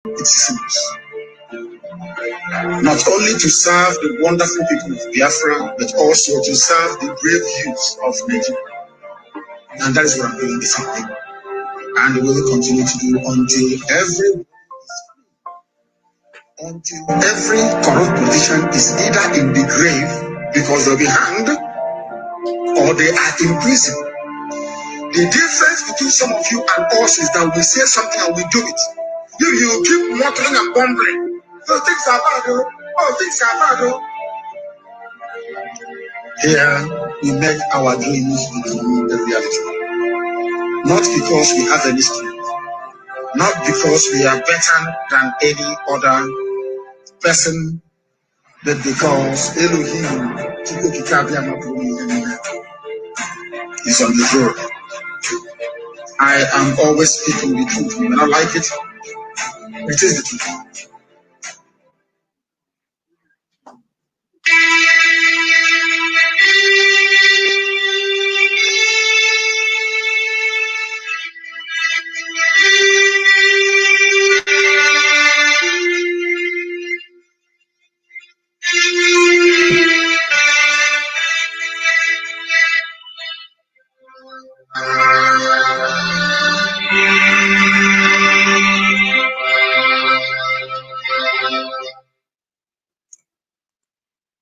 it seems. Not only to serve the wonderful people of Biafra, but also to serve the brave youth of Nigeria. And that is what I'm doing this evening. And we will continue to do until every corrupt politician is either in the grave because they'll be hanged or they are in prison. The difference between some of you and us is that we say something and we do it. If you keep muttering and bumbling, those things are bad, oh, things are bad, oh. Here, we make our dreams become the reality. Not because we have any strength, not because we are better than any other person, but because Elohim is on the throne. I am always speaking the truth. You may not like it, it is the truth.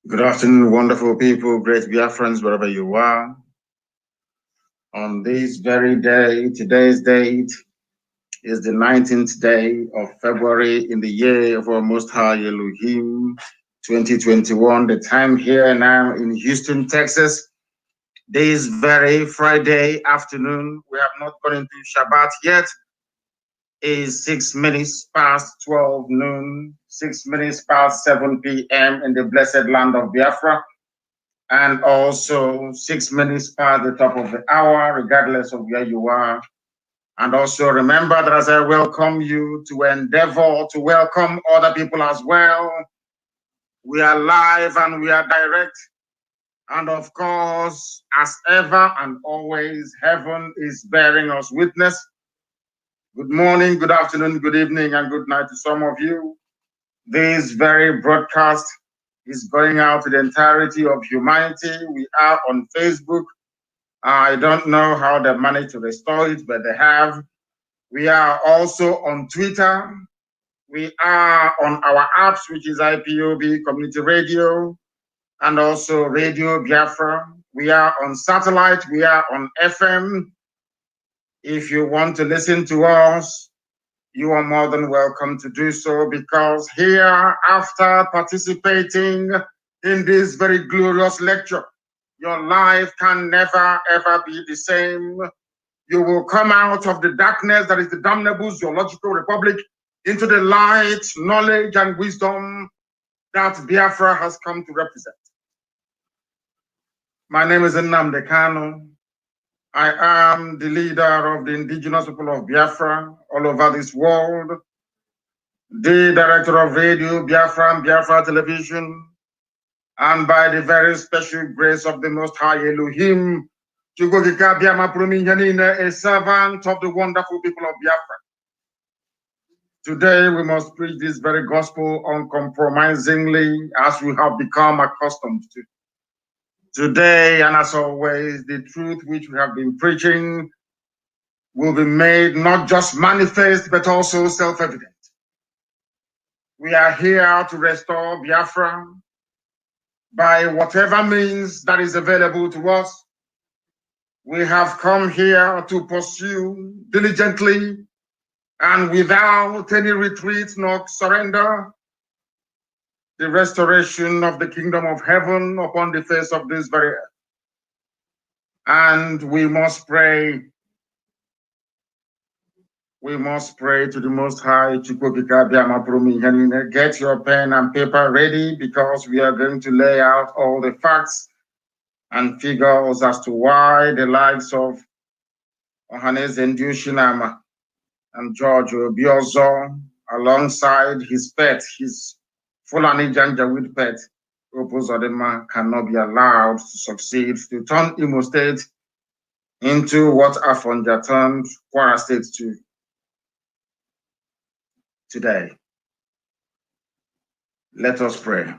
Good afternoon, wonderful people, great Biafrans, wherever you are. On this very day, today's date is the 19th day of February in the year of our Most High Elohim, 2021. The time here now in Houston, Texas, this very Friday afternoon, we have not gone into Shabbat yet, is 6 minutes past 12 noon, 6 minutes past 7 p.m. in the blessed land of Biafra, and also 6 minutes past the top of the hour, regardless of where you are. And also remember that as I welcome you to endeavor to welcome other people as well. We are live and we are direct. And of course, as ever and always, heaven is bearing us witness. Good morning, good afternoon, good evening, and good night to some of you. This very broadcast is going out to the entirety of humanity. We are on Facebook. I don't know how they managed to restore it, but they have. We are also on Twitter. We are on our apps, which is IPOB Community Radio, and also Radio Biafra. We are on satellite. We are on FM. If you want to listen to us, you are more than welcome to do so, because here, after participating in this very glorious lecture, your life can never, ever be the same. You will come out of the darkness that is the damnable zoological republic into the light, knowledge, and wisdom that Biafra has come to represent. My name is Nnamdi Kanu. I am the leader of the indigenous people of Biafra all over this world, the director of Radio Biafra and Biafra Television, and by the very special grace of the Most High Elohim, a servant of the wonderful people of Biafra. Today we must preach this very gospel uncompromisingly, as we have become accustomed to. Today, and as always, the truth which we have been preaching will be made not just manifest, but also self-evident. We are here to restore Biafra by whatever means that is available to us. We have come here to pursue diligently and without any retreat nor surrender the restoration of the kingdom of heaven upon the face of this very earth. And we must pray. We must pray to the Most High. Get your pen and paper ready, because we are going to lay out all the facts and figures as to why the likes of Ohaneze Ndushinama and George Obiozo, alongside his pet, his Fulani Janjaweed pet, Opozodema, cannot be allowed to succeed, to turn Imo State into what Afonja turned Kwara State to. today. Let us pray.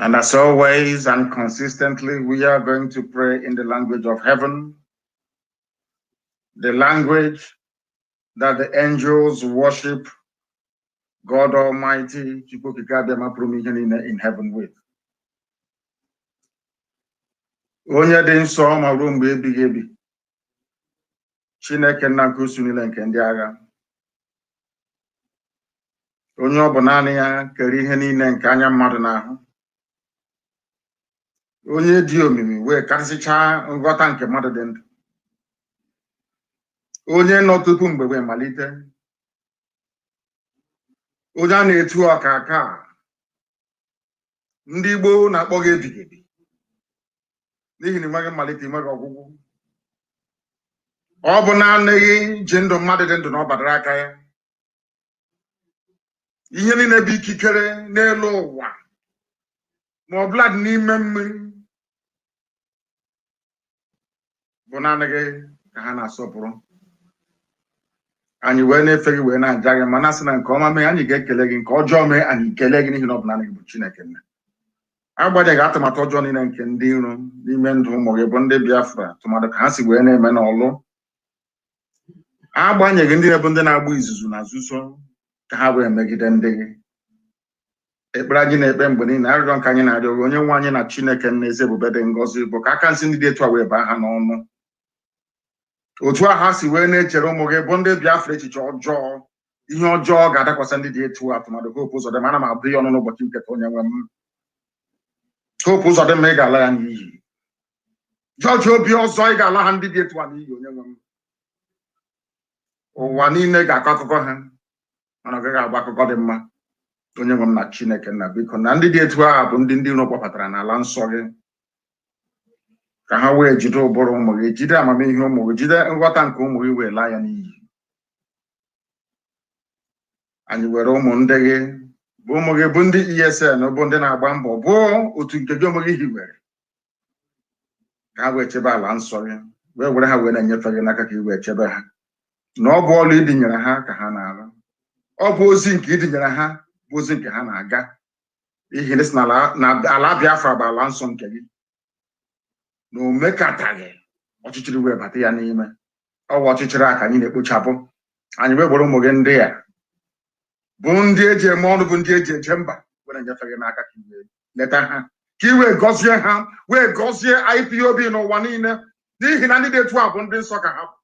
And as always and consistently, we are going to pray in the language of heaven, the language that the angels worship God Almighty in heaven with. Onye dị nsọ ma ruo mgbe ebighị ebi, Chineke nna nke usu niile nke ndị agha. Onye ọ bụ naanị ya kere ihe niile nke anya mmadụ n'ahụ. Onye dị omimi wee karịsịchaa nghọta nke mmadụ dị ndụ. Onye nọ tupu mgbe wee malite. Onye a na-etu ọka aka. Ndị Igbo na-akpọ gị ebighị ebi. N'ihi na enweghị mmalite, enweghị ọgwụgwụ. Ọ bụ naanị gị ji ndụ mmadụ dị ndụ na ọ badara aka ya. Ihe niile bụ ikikere n'elu ụwa ma ọ bụla dị n'ime mmiri bụ naanị gị ka ha na-asọpụrụ. Anyị wee na-efe gị wee na-aja gị, ma na-asị na nke ọma mee anyị ga-ekele gị, nke ọjọọ mee anyị kelee gị n'ihi na ọ bụ naanị gị bụ Chineke nna. Agbanyeghị atụmatụ ọjọọ niile nke ndị iro n'ime ndụ ụmụ gị bụ ndị Biafra, tụmadụ ka ha si wee na-eme n'ọlụ. Agbanyeghị ndị bụ ndị na-agba izuzu na nzuzo ka ha wee megide ndị gị. Ekpere anyị na-ekpe mgbe niile, arịrịọ nke anyị na-arịọ gị, onye nwe anyị na Chineke nna eze ebube dị ngọzi, bụ ka aka nsị ndị dị etu a wee baa ha n'ọnụ. Otu a ha si wee na-echere ụmụ gị bụ ndị Biafra echiche ọjọọ, ihe ọjọọ ga-adakwasị ndị dị etu a, tụmadụ Hope Uzodimma. Ana m abụ ihe ọnụ n'ụbọchị nketa onye nwe m. Hope Uzodimma, ị ga-ala ya n'iyi. George Obi ọzọ, ị ga-ala ha ndị dị etu a n'iyi, onye nwe m. Ụwa niile ga-akọ akụkọ ha, mana ọ gaghị agba akụkọ dị mma. Onye nwe m na Chineke nna, biko na ndị dị etu a bụ ndị iro kpọbatara n'ala nsọ gị, ka ha wee jide ụbụrụ ụmụ gị, jide amamihe ụmụ gị, jide nghọta nke ụmụ gị, wee laa ya n'iyi. Anyị were ụmụ ndị gị bụ ụmụ gị bụ ndị ESN, bụ ndị na-agba mbọ, bụ otu nke gị onwe gị hiwere, ka ha wee chebe ala nsọ gị, wee were ha wee na-enyefe gị n'aka ka ị wee chebe ha. Na ọ bụ ọlụ idinyere ha ka ha na-arụ. Ọ bụ ozi nke idinyere ha bụ ozi nke ha na-aga. Ihe ndị si na ala Biafra bụ ala nsọ nke gị, na o mekataghị ọchịchịrị wee bata ya n'ime. Ọ bụ ọchịchịrị a ka anyị na-ekpochapụ. Anyị wee gwara ụmụ gị ndị a bụ ndị eji eme ọnụ, bụ ndị eji eche mba, wee na-enyefe gị n'aka ka iwe leta ha, ka i wee gọzie ha, wee gọzie IPOB n'ụwa niile, n'ihi na ndị dị etu a bụ ndị nsọ ka ha bụ.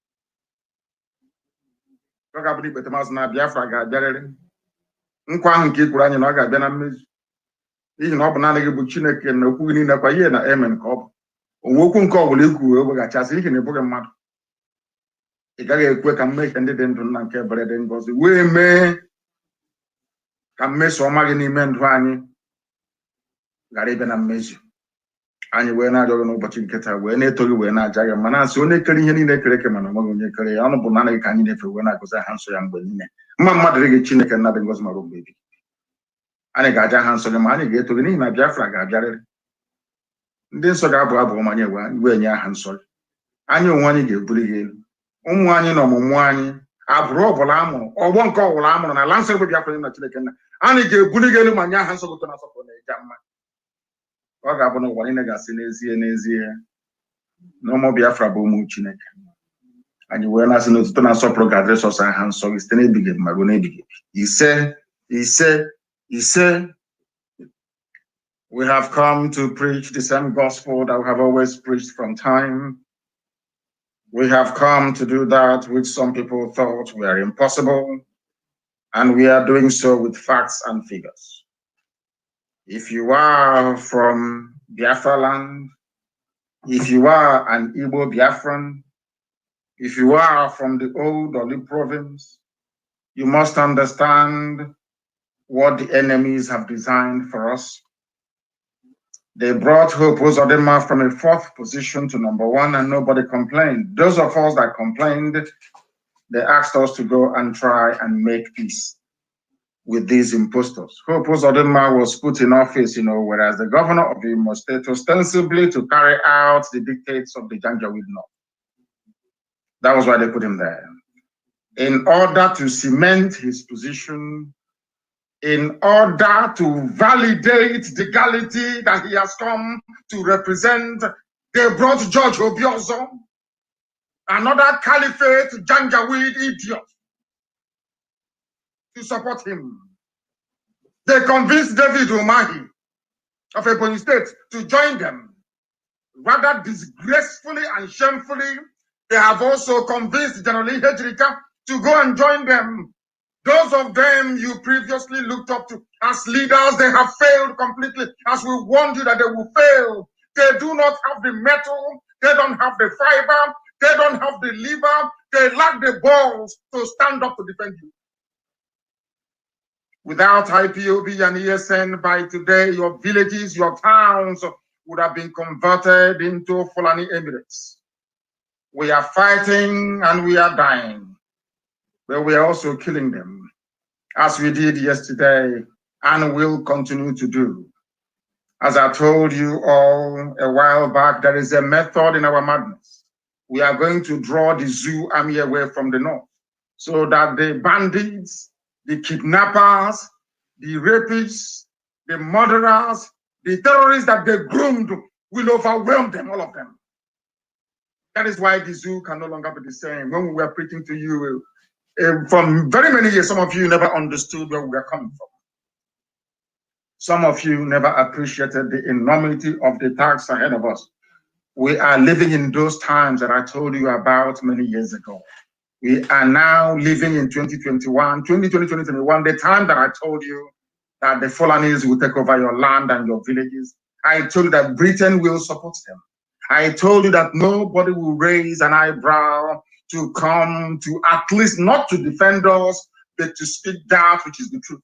Ọ ga-abụ ikpete mazụ na Biafra ga-abịarịrị. Nkwa ahụ nke i kwuru anyị na ọ ga-abịa na mmezu, n'ihi na ọ bụ naanị gị bụ Chineke na okwu gị niile kwa ihe na amen ka ọ bụ. Onwe okwu nke ọbụla i kwuru weghachasị, n'ihi na ị bụghị mmadụ. Ị gaghị ekwe ka mmehie ndị dị ndụ nna nke ebere dị ngọzi wee mee ka mmeso ọma gị n'ime ndụ anyị ghara ịbịa na mmezu. Anyị wee na-arịọ gị n'ụbọchị nke taa, wee na-eto gị, wee na-aja gị, ma na-asị onye kere ihe niile kere eke, mana onweghị onye kere ya. Ọnụ bụ naanị gị ka anyị na-efe, wee na-agọzi aha nsọ ya mgbe niile. Mma mmadụ dị gị Chineke nna dị ngọzi, mara mgbe ebi. Anyị ga-aja aha nsọ gị, ma anyị ga-eto gị, n'ihi na Biafra ga-abịarịrị. Ndị nsọ ga-abụ abụ ọma, anyị wee nye aha nsọ gị. Anyị onwe anyị ga-ebuli gị elu. Ụmụ anyị na ọmụmụ anyị, abụrụ ọbụla amụrụ, ọgbọ nke ọbụla amụrụ na ala nsọ bụ Biafra na Chineke nna, anyị ga-ebuli gị elu ma nye aha nsọ gị na asọpụrụ na ịja mma. Ọ ga-abụ na ụwa niile ga-asị n'ezie n'ezie na ụmụ Biafra bụ ụmụ Chineke. Anyị wee na-asị na otuto na nsọpụrụ ga-adịrị sọsọ aha nsọ gị site n'ebighị ebi ma ruo n'ebighị ebi. Ise, ise, ise. We have come to preach the same gospel that we have always preached from time. We have come to do that which some people thought were impossible, and we are doing so with facts and figures. If you are from Biafra land, if you are an Igbo Biafran, if you are from the old Oli province, you must understand what the enemies have designed for us. They brought Hope Uzodimma from a 4th position to number 1, and nobody complained. Those of us that complained, they asked us to go and try and make peace with these impostors. Hope Uzodimma was put in office, whereas the governor of Imo State ostensibly to carry out the dictates of the Janjaweed North. That was why they put him there. in order to cement his position, in order to validate the legality that he has come to represent. They brought George Obiozo, another caliphate Janjaweed idiot, to support him. They convinced David Umahi of Ebonyi State to join them. Rather disgracefully and shamefully, they have also convinced General Hejrika to go and join them. Those of them you previously looked up to as leaders, they have failed completely, as we warned you that they will fail. They do not have the metal, they don't have the fiber, they don't have the liver, they lack the balls to stand up to defend you. Without IPOB and ESN, by today, your villages, your towns would have been converted into Fulani Emirates. We are fighting and we are dying, but we are also killing them, as we did yesterday and will continue to do. As I told you all a while back, there is a method in our madness. We are going to draw the zoo army away from the north so that the bandits, the kidnappers, the rapists, the murderers, the terrorists that they groomed will overwhelm them, all of them. That is why the zoo can no longer be the same. When we were preaching to you from very many years, some of you never understood where we were coming from. Some of you never appreciated the enormity of the task ahead of us. We are living in those times that I told you about many years ago. We are now living in 2021, the time that I told you that the Fulanis will take over your land and your villages. I told you that Britain will support them. I told you that nobody will raise an eyebrow to come to, at least not to defend us, but to speak that which is the truth.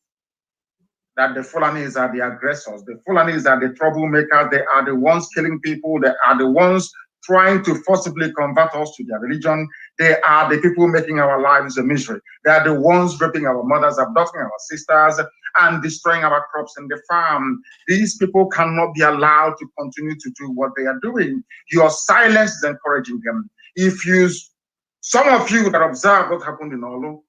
That the Fulanis are the aggressors. The Fulanis are the troublemakers. They are the ones killing people. They are the ones trying to forcibly convert us to their religion. They are the people making our lives a misery. They are the ones raping our mothers, abducting our sisters, and destroying our crops in the farm. These people cannot be allowed to continue to do what they are doing. Your silence is encouraging them. If you, some of you that observe what happened in Olu,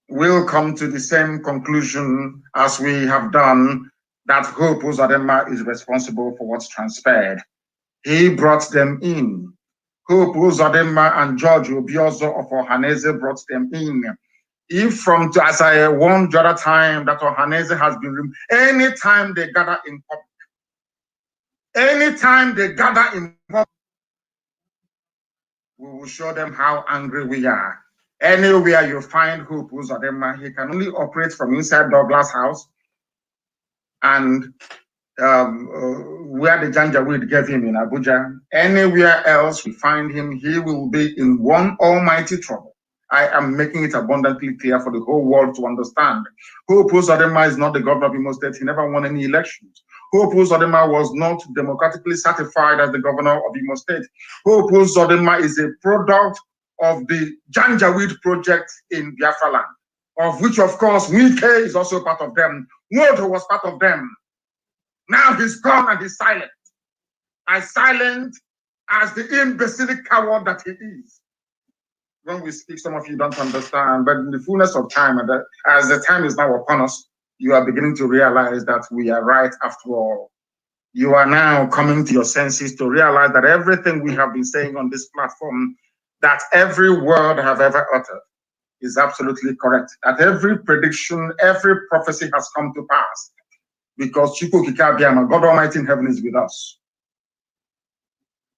will come to the same conclusion as we have done, that Hope Uzodinma is responsible for what's transpired. He brought them in. Hope Uzodinma and George Obiozo of Ohaneze brought them in. If from, as I warned the other time, that Ohaneze has been removed, anytime they gather in public, we will show them how angry we are. Anywhere you find Hope Uzodinma, he can only operate from inside Douglas House and where the Janjaweed gave him in Abuja. Anywhere else we find him, he will be in one almighty trouble. I am making it abundantly clear for the whole world to understand. Hope Uzodinma is not the governor of Imo State. He never won any elections. Hope Uzodinma was not democratically certified as the governor of Imo State. Hope Uzodinma is a product of the Janjaweed project in Biafra land, of which, of course, Wike is also part of them. Wodo was part of them. Now he's gone and he's silent. As silent as the imbecilic coward that he is. When we speak, some of you don't understand, but in the fullness of time, and as the time is now upon us, you are beginning to realize that we are right after all. You are now coming to your senses to realize that everything we have been saying on this platform, that every word I have ever uttered is absolutely correct. That every prediction, every prophecy has come to pass. Because God Almighty in heaven is with us.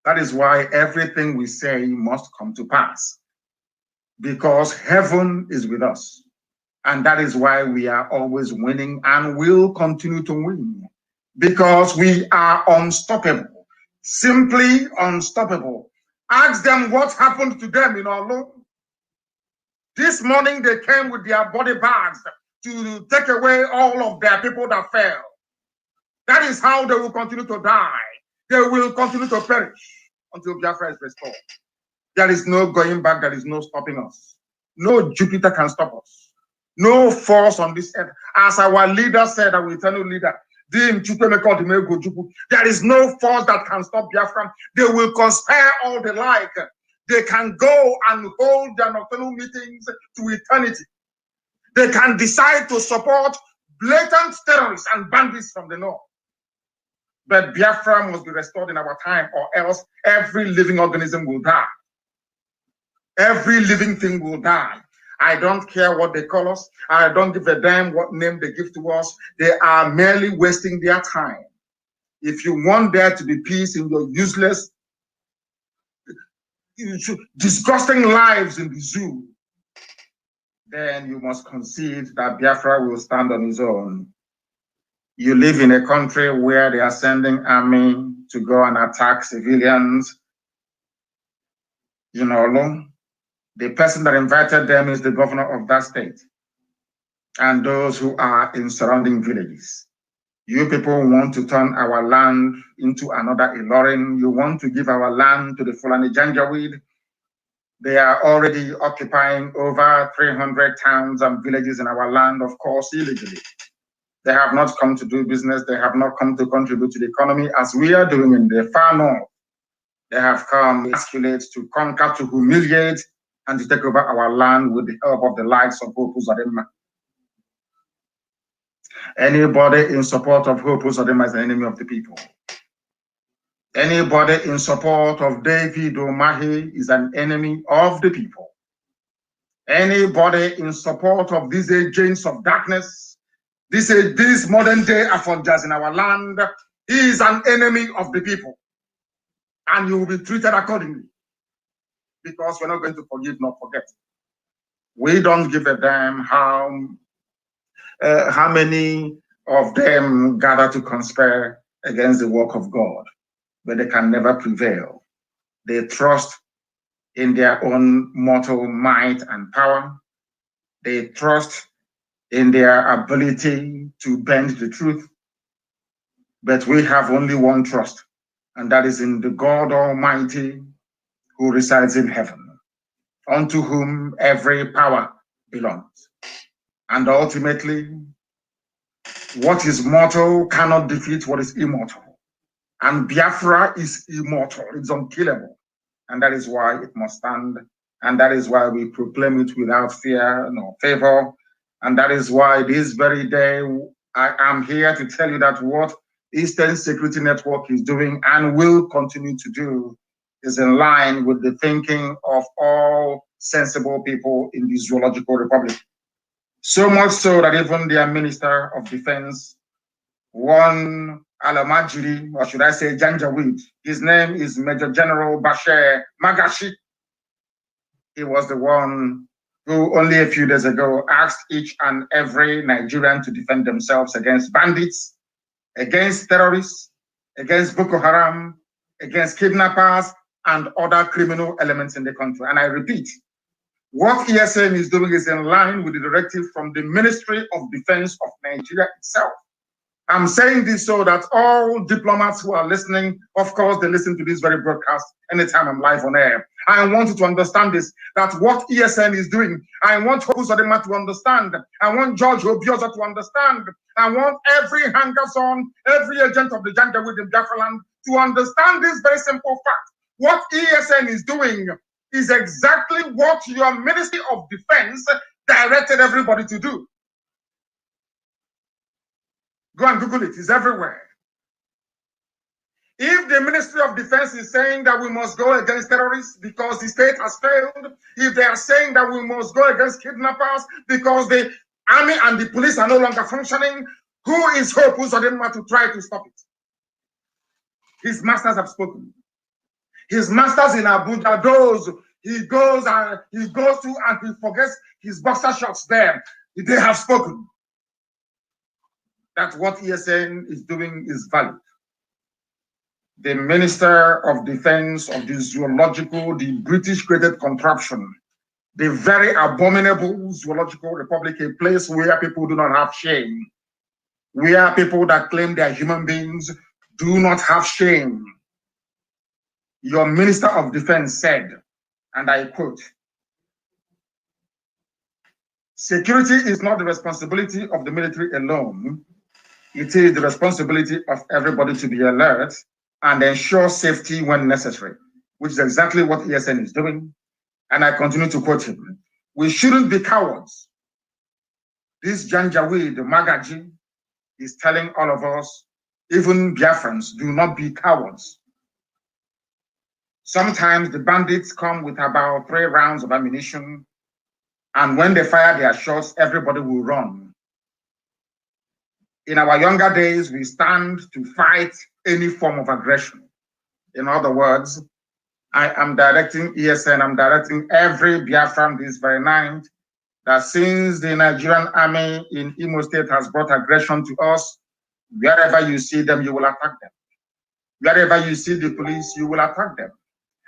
That is why everything we say must come to pass. Because heaven is with us. And that is why we are always winning and will continue to win. Because we are unstoppable. Simply unstoppable. Ask them what happened to them in Olu. This morning they came with their body bags to take away all of their people that fell. That is how they will continue to die. They will continue to perish until Biafra is restored. There is no going back. There is no stopping us. No Jupiter can stop us. No force on this earth. As our leader said, our eternal leader, there is no force that can stop Biafra. They will conspire all they like. They can go and hold their nocturnal meetings to eternity. They can decide to support blatant terrorists and bandits from the north. But Biafra must be restored in our time, or else every living organism will die. Every living thing will die. I don't care what they call us. I don't give a damn what name they give to us. They are merely wasting their time. If you want there to be peace in your useless, disgusting lives in the zoo, then you must concede that Biafra will stand on its own. You live in a country where they are sending army to go and attack civilians. You know, the person that invited them is the governor of that state and those who are in surrounding villages. You people want to turn our land into another Ilorin. You want to give our land to the Fulani Janjaweed. They are already occupying over 300 towns and villages in our land, of course, illegally. They have not come to do business. They have not come to contribute to the economy as we are doing in the far north. They have come to emasculate, to conquer, to humiliate, and to take over our land with the help of the likes of Hope Uzodinma. Anybody in support of Hope Uzodinma is an enemy of the people. Anybody in support of David Omahi is an enemy of the people. Anybody in support of these agents of darkness, these modern day Afonjas in our land, is an enemy of the people. And you will be treated accordingly. Because we're not going to forgive nor forget. We don't give a damn how many of them gather to conspire against the work of God, but they can never prevail. They trust in their own mortal might and power. They trust in their ability to bend the truth. But we have only one trust, and that is in the God Almighty who resides in heaven, unto whom every power belongs. And ultimately, what is mortal cannot defeat what is immortal. And Biafra is immortal, it's unkillable. And that is why it must stand. And that is why we proclaim it without fear nor favor. And that is why this very day, I am here to tell you that what Eastern Security Network is doing and will continue to do is in line with the thinking of all sensible people in the Zoological Republic. So much so that even their Minister of Defense, one Alamajiri, or should I say Janjaweed, his name is Major General Bashir Magashi. He was the one who only a few days ago asked each and every Nigerian to defend themselves against bandits, against terrorists, against Boko Haram, against kidnappers, and other criminal elements in the country. And I repeat, what ESN is doing is in line with the directive from the Ministry of Defense of Nigeria itself. I'm saying this so that all diplomats who are listening, of course, they listen to this very broadcast anytime I'm live on air. I want you to understand this, that what ESN is doing, I want Hope Uzodinma to understand. I want George Obioza to understand. I want every hanger-on, every agent of the Janjaweed in Biafra land to understand this very simple fact. What ESN is doing is exactly what your Ministry of Defense directed everybody to do. Go and Google it, it's everywhere. If the Ministry of Defense is saying that we must go against terrorists because the state has failed, if they are saying that we must go against kidnappers because the army and the police are no longer functioning, who is Hope Uzodinma to try to stop it? His masters have spoken. His masters in Abuja, those he goes to and he forgets his boxer shorts there. They have spoken. That what ESN is doing is valid. The Minister of Defense of the Zoological, the British created contraption, the very abominable Zoological Republic, a place where people do not have shame, where people that claim they are human beings do not have shame. Your Minister of Defense said, and I quote, "Security is not the responsibility of the military alone. It is the responsibility of everybody to be alert and ensure safety when necessary. which is exactly what ESN is doing. And I continue to quote him. We shouldn't be cowards. This Janjaweed, the Magaji, is telling all of us, even Biafrans, do not be cowards. Sometimes the bandits come with about 3 rounds of ammunition, and when they fire their shots, everybody will run. In our younger days, we stand to fight any form of aggression. In other words, I am directing ESN, I'm directing every Biafran this very night, that since the Nigerian army in Imo State has brought aggression to us, wherever you see them, you will attack them. Wherever you see the police, you will attack them.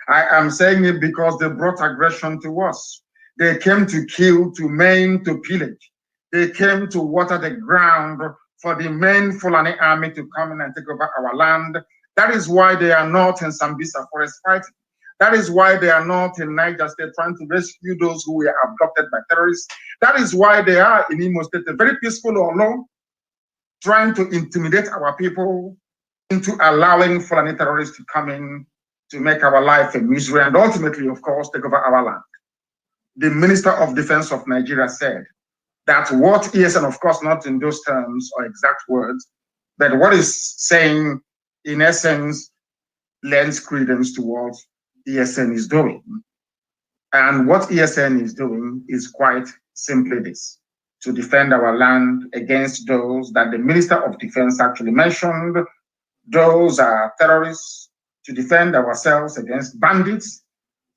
I am saying it because they brought aggression to us. They came to kill, to maim, to pillage. They came to water the ground for the main Fulani army to come in and take over our land. That is why they are not in Sambisa forest fighting. That is why they are not in Niger State trying to rescue those who were abducted by terrorists. That is why they are in Imo State, a very peaceful Olo, trying to intimidate our people into allowing Fulani terrorists to come in to make our life a misery and ultimately, of course, take over our land. The Minister of Defense of Nigeria said that what ESN, of course, not in those terms or exact words, but what is saying, in essence, lends credence to what ESN is doing. And what ESN is doing is quite simply this: to defend our land against those that the Minister of Defense actually mentioned. Those are terrorists, to defend ourselves against bandits,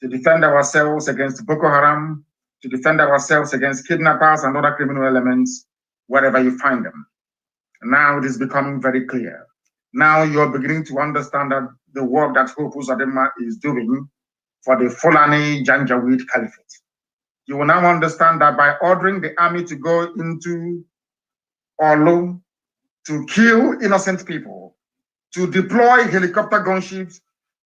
to defend ourselves against Boko Haram, to defend ourselves against kidnappers and other criminal elements, wherever you find them. Now it is becoming very clear. Now you're beginning to understand that the work that Hope Uzodinma is doing for the Fulani Janjaweed Caliphate. You will now understand that by ordering the army to go into Olu to kill innocent people, to deploy helicopter gunships,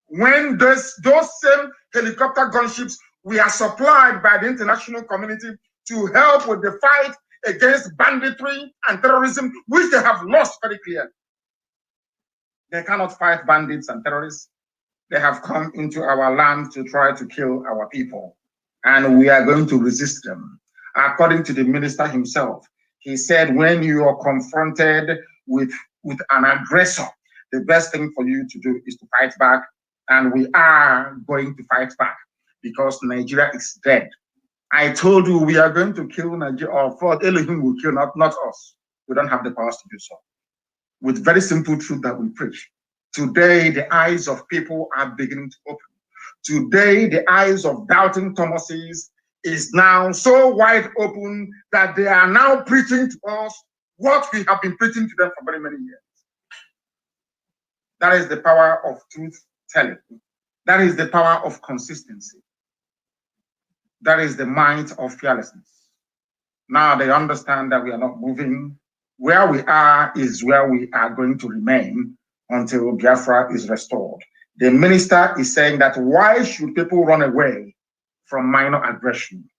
when those same helicopter gunships were supplied by the international community to help with the fight against banditry and terrorism, which they have lost very clearly. They cannot fight bandits and terrorists. They have come into our land to try to kill our people, and we are going to resist them. According to the minister himself, he said, when you are confronted with an aggressor, the best thing for you to do is to fight back, and we are going to fight back because Nigeria is dead. I told you we are going to kill Nigeria, or for Elohim will kill, not us. We don't have the powers to do so. With very simple truth that we preach. Today, the eyes of people are beginning to open. Today, the eyes of doubting Thomases is now so wide open that they are now preaching to us what we have been preaching to them for very many years. That is the power of truth telling. That is the power of consistency. That is the might of fearlessness. Now they understand that we are not moving. Where we are is where we are going to remain until Biafra is restored. The minister is saying that why should people run away from minor aggression?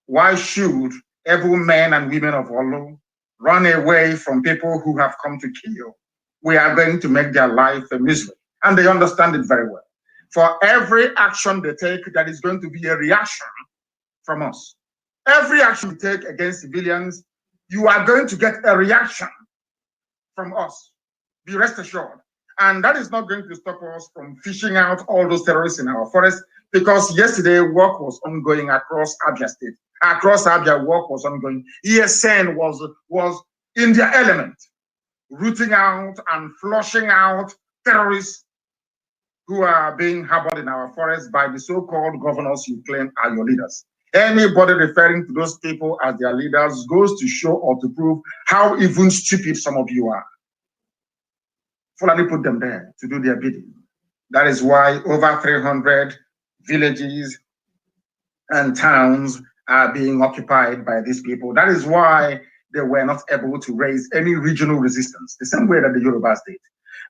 Why should evil men and women of Olu run away from people who have come to kill? We are going to make their life a misery. And they understand it very well. For every action they take, that is going to be a reaction from us. Every action we take against civilians, you are going to get a reaction from us. Be rest assured. And that is not going to stop us from fishing out all those terrorists in our forest, because yesterday work was ongoing across Abia State. Across Abia, work was ongoing. ESN was in their element, rooting out and flushing out terrorists who are being harbored in our forest by the so-called governors you claim are your leaders. Anybody referring to those people as their leaders goes to show or to prove how even stupid some of you are. Fulani put them there to do their bidding. That is why over 300 villages and towns are being occupied by these people. That is why they were not able to raise any regional resistance, the same way that the Yorubas did.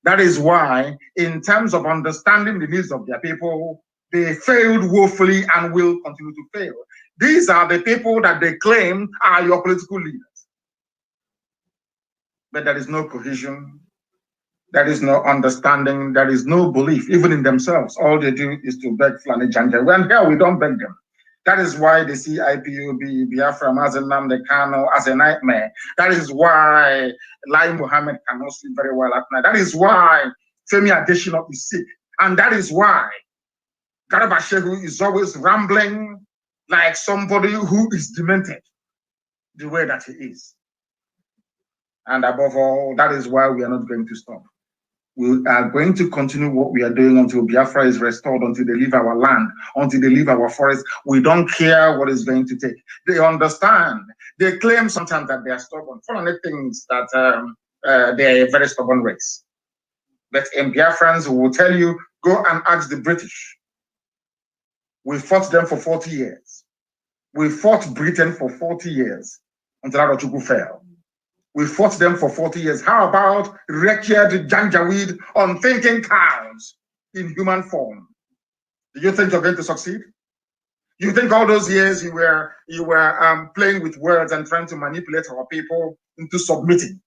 That is why, in terms of understanding the needs of their people, they failed woefully and will continue to fail. These are the people that they claim are your political leaders. But there is no cohesion. There is no understanding. There is no belief, even in themselves. All they do is to beg Fulani Janjaweed. And here we don't beg them. That is why they see Ipob, Biafra, Mazi Nnamdi Kanu as a nightmare. That is why Lai Mohammed cannot sleep very well at night. That is why Femi Adesina is sick. And that is why Garba Shehu is always rambling like somebody who is demented, the way that he is. And above all, that is why we are not going to stop. We are going to continue what we are doing until Biafra is restored, until they leave our land, until they leave our forest. We don't care what it's going to take. They understand. They claim sometimes that they are stubborn. One of the things that they are a very stubborn race. But in Biafrans, we will tell you, go and ask the British. We fought them for 40 years. We fought Britain for 40 years until Arochukwu fell. We fought them for 40 years. How about wretched Janjaweed, unthinking cows in human form? Do you think you're going to succeed? You think all those years you were playing with words and trying to manipulate our people into submitting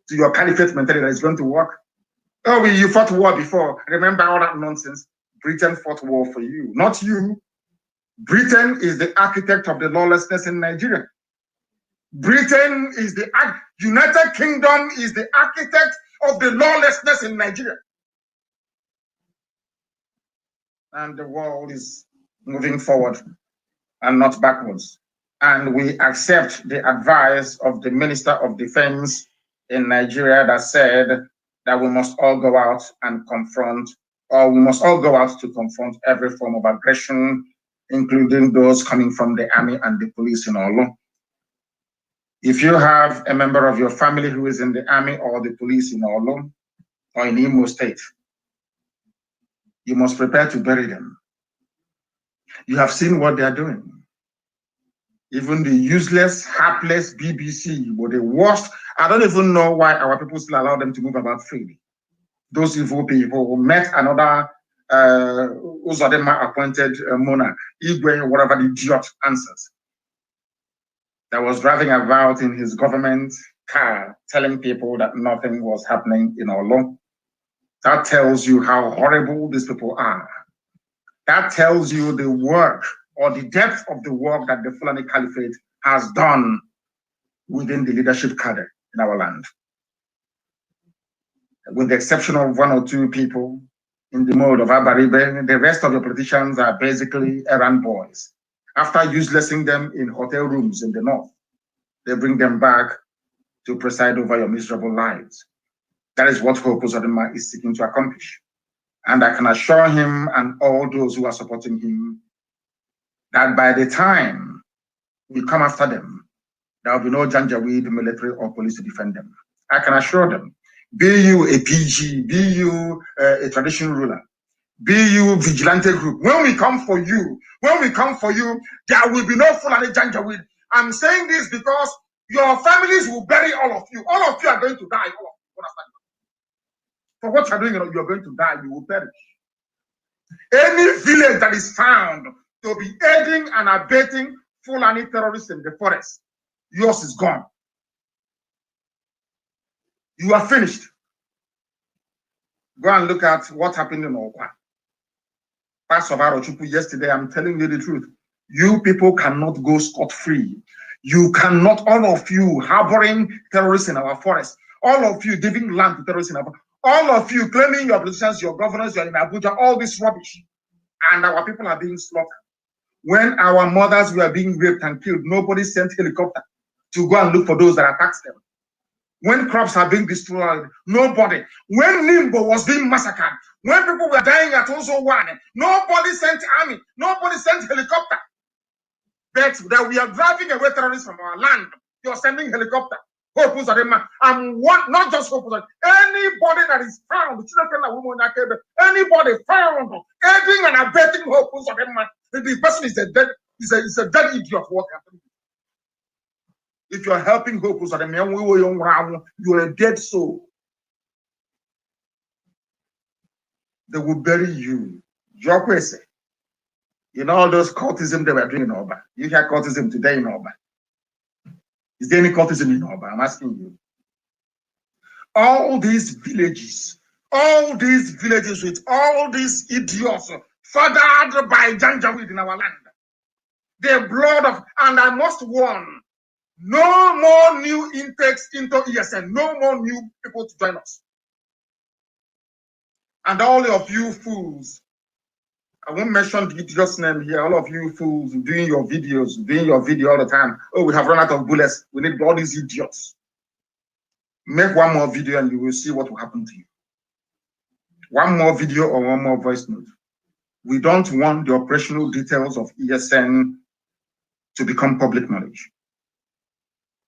to your caliphate mentality that is going to work? Oh, you fought war before. Remember all that nonsense? Britain fought war for you, not you. Britain is the architect of the lawlessness in Nigeria. Britain is the United Kingdom is the architect of the lawlessness in Nigeria. And the world is moving forward and not backwards. And we accept the advice of the Minister of Defense in Nigeria that said that we must all go out and confront, or we must all go out to confront every form of aggression, including those coming from the army and the police in Olo. If you have a member of your family who is in the army or the police in Olo or in Imo State, you must prepare to bury them. You have seen what they are doing. Even the useless, hapless BBC were the worst. I don't even know why our people still allow them to move about freely. Those evil people who met another Uzodema appointed monarch, Igwe, whatever the idiot answers, that was driving about in his government car telling people that nothing was happening in Olo. That tells you how horrible these people are. That tells you the work or the depth of the work that the Fulani Caliphate has done within the leadership cadre in our land. With the exception of one or two people in the mode of Abaribe, the rest of the politicians are basically errand boys. After uselessing them in hotel rooms in the north, they bring them back to preside over your miserable lives. That is what Hope Uzodinma is seeking to accomplish. And I can assure him and all those who are supporting him that by the time we come after them, there will be no Janjaweed military or police to defend them. I can assure them, be you a PG, be you a traditional ruler, be you vigilante group, when we come for you, there will be no Fulani Janjaweed. I'm saying this because your families will bury all of you. All of you are going to die. All of you. For what you're doing, you're going to die, you will perish. Any village that is found to be aiding and abetting Fulani terrorists in the forest, yours is gone. You are finished. Go and look at what happened in Okwa. Pastor Arochukwu, yesterday, I'm telling you the truth. You people cannot go scot-free. You cannot, all of you harboring terrorists in our forest, all of you giving land to terrorists in our forest, all of you claiming your positions, your governors, you're in Abuja, all this rubbish. And our people are being slaughtered. When our mothers were being raped and killed, nobody sent helicopter to go and look for those that attacked them. When crops are being destroyed, nobody. When Nimbo was being massacred, when people were dying at Ozo One, nobody sent army, nobody sent helicopter. But that we are driving away terrorists from our land, you're sending helicopter. Hope Uzodinma, and what, not just Hope Uzodinma, anybody that is found, anybody found aiding and abetting Hope Uzodinma, the person is a dead idiot. What happened? If you are helping Hope Uzodinma, you are a dead soul. They will bury you. Jokwese. You know all those cultism they were doing in Oba. You hear cultism today in Oba. Is there any cultism in Oba? I'm asking you. all these villages with all these idiots fathered by Janjaweed in our land. The blood of, and I must warn, no more new intakes into ESN, no more new people to join us. And all of you fools, I won't mention the idiot's name here, all of you fools doing your video all the time. Oh, we have run out of bullets. We need all these idiots. Make one more video and you will see what will happen to you. One more video or one more voice note. We don't want the operational details of ESN to become public knowledge.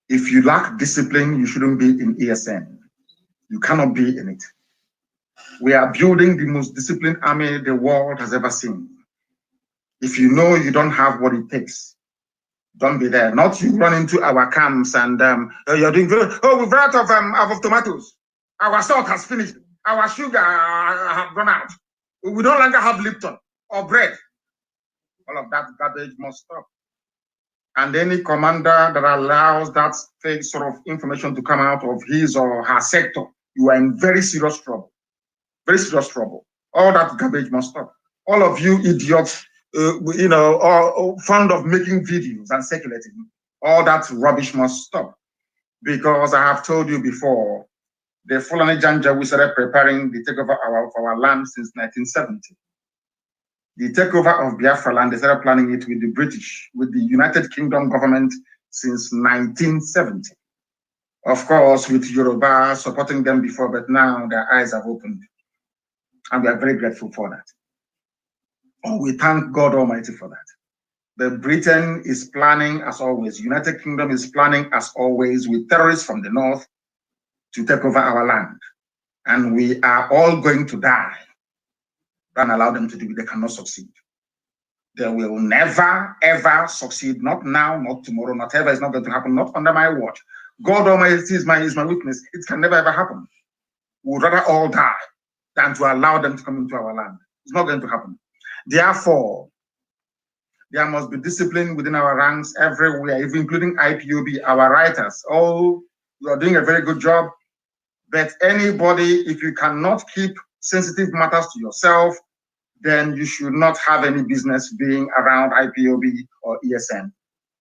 If you lack discipline, you shouldn't be in ESN. You cannot be in it. We are building the most disciplined army the world has ever seen. If you know you don't have what it takes, don't be there. Not you run into our camps and you're doing good. Oh, we've run out of tomatoes. Our salt has finished. Our sugar have run out. We no longer have Lipton or bread. All of that garbage must stop. And any commander that allows that fake sort of information to come out of his or her sector, you are in very serious trouble. Very serious trouble. All that garbage must stop. All of you idiots, are fond of making videos and circulating. All that rubbish must stop. Because I have told you before, the Fulani Janja, we started preparing the takeover of our land since 1970. The takeover of Biafra land, they started planning it with the British, with the United Kingdom government since 1970. Of course, with Yoruba supporting them before, but now their eyes have opened. And we are very grateful for that. Oh, we thank God Almighty for that. But Britain is planning as always. United Kingdom is planning as always with terrorists from the north to take over our land. And we are all going to die. Don't allow them to do it. They cannot succeed. They will never, ever succeed. Not now, not tomorrow, not ever. It's not going to happen. Not under my watch. God Almighty is my witness. It can never, ever happen. We would rather all die than to allow them to come into our land. It's not going to happen. Therefore, there must be discipline within our ranks everywhere, even including IPOB, our writers. Oh, you are doing a very good job. But anybody, if you cannot keep sensitive matters to yourself, then you should not have any business being around IPOB or ESN.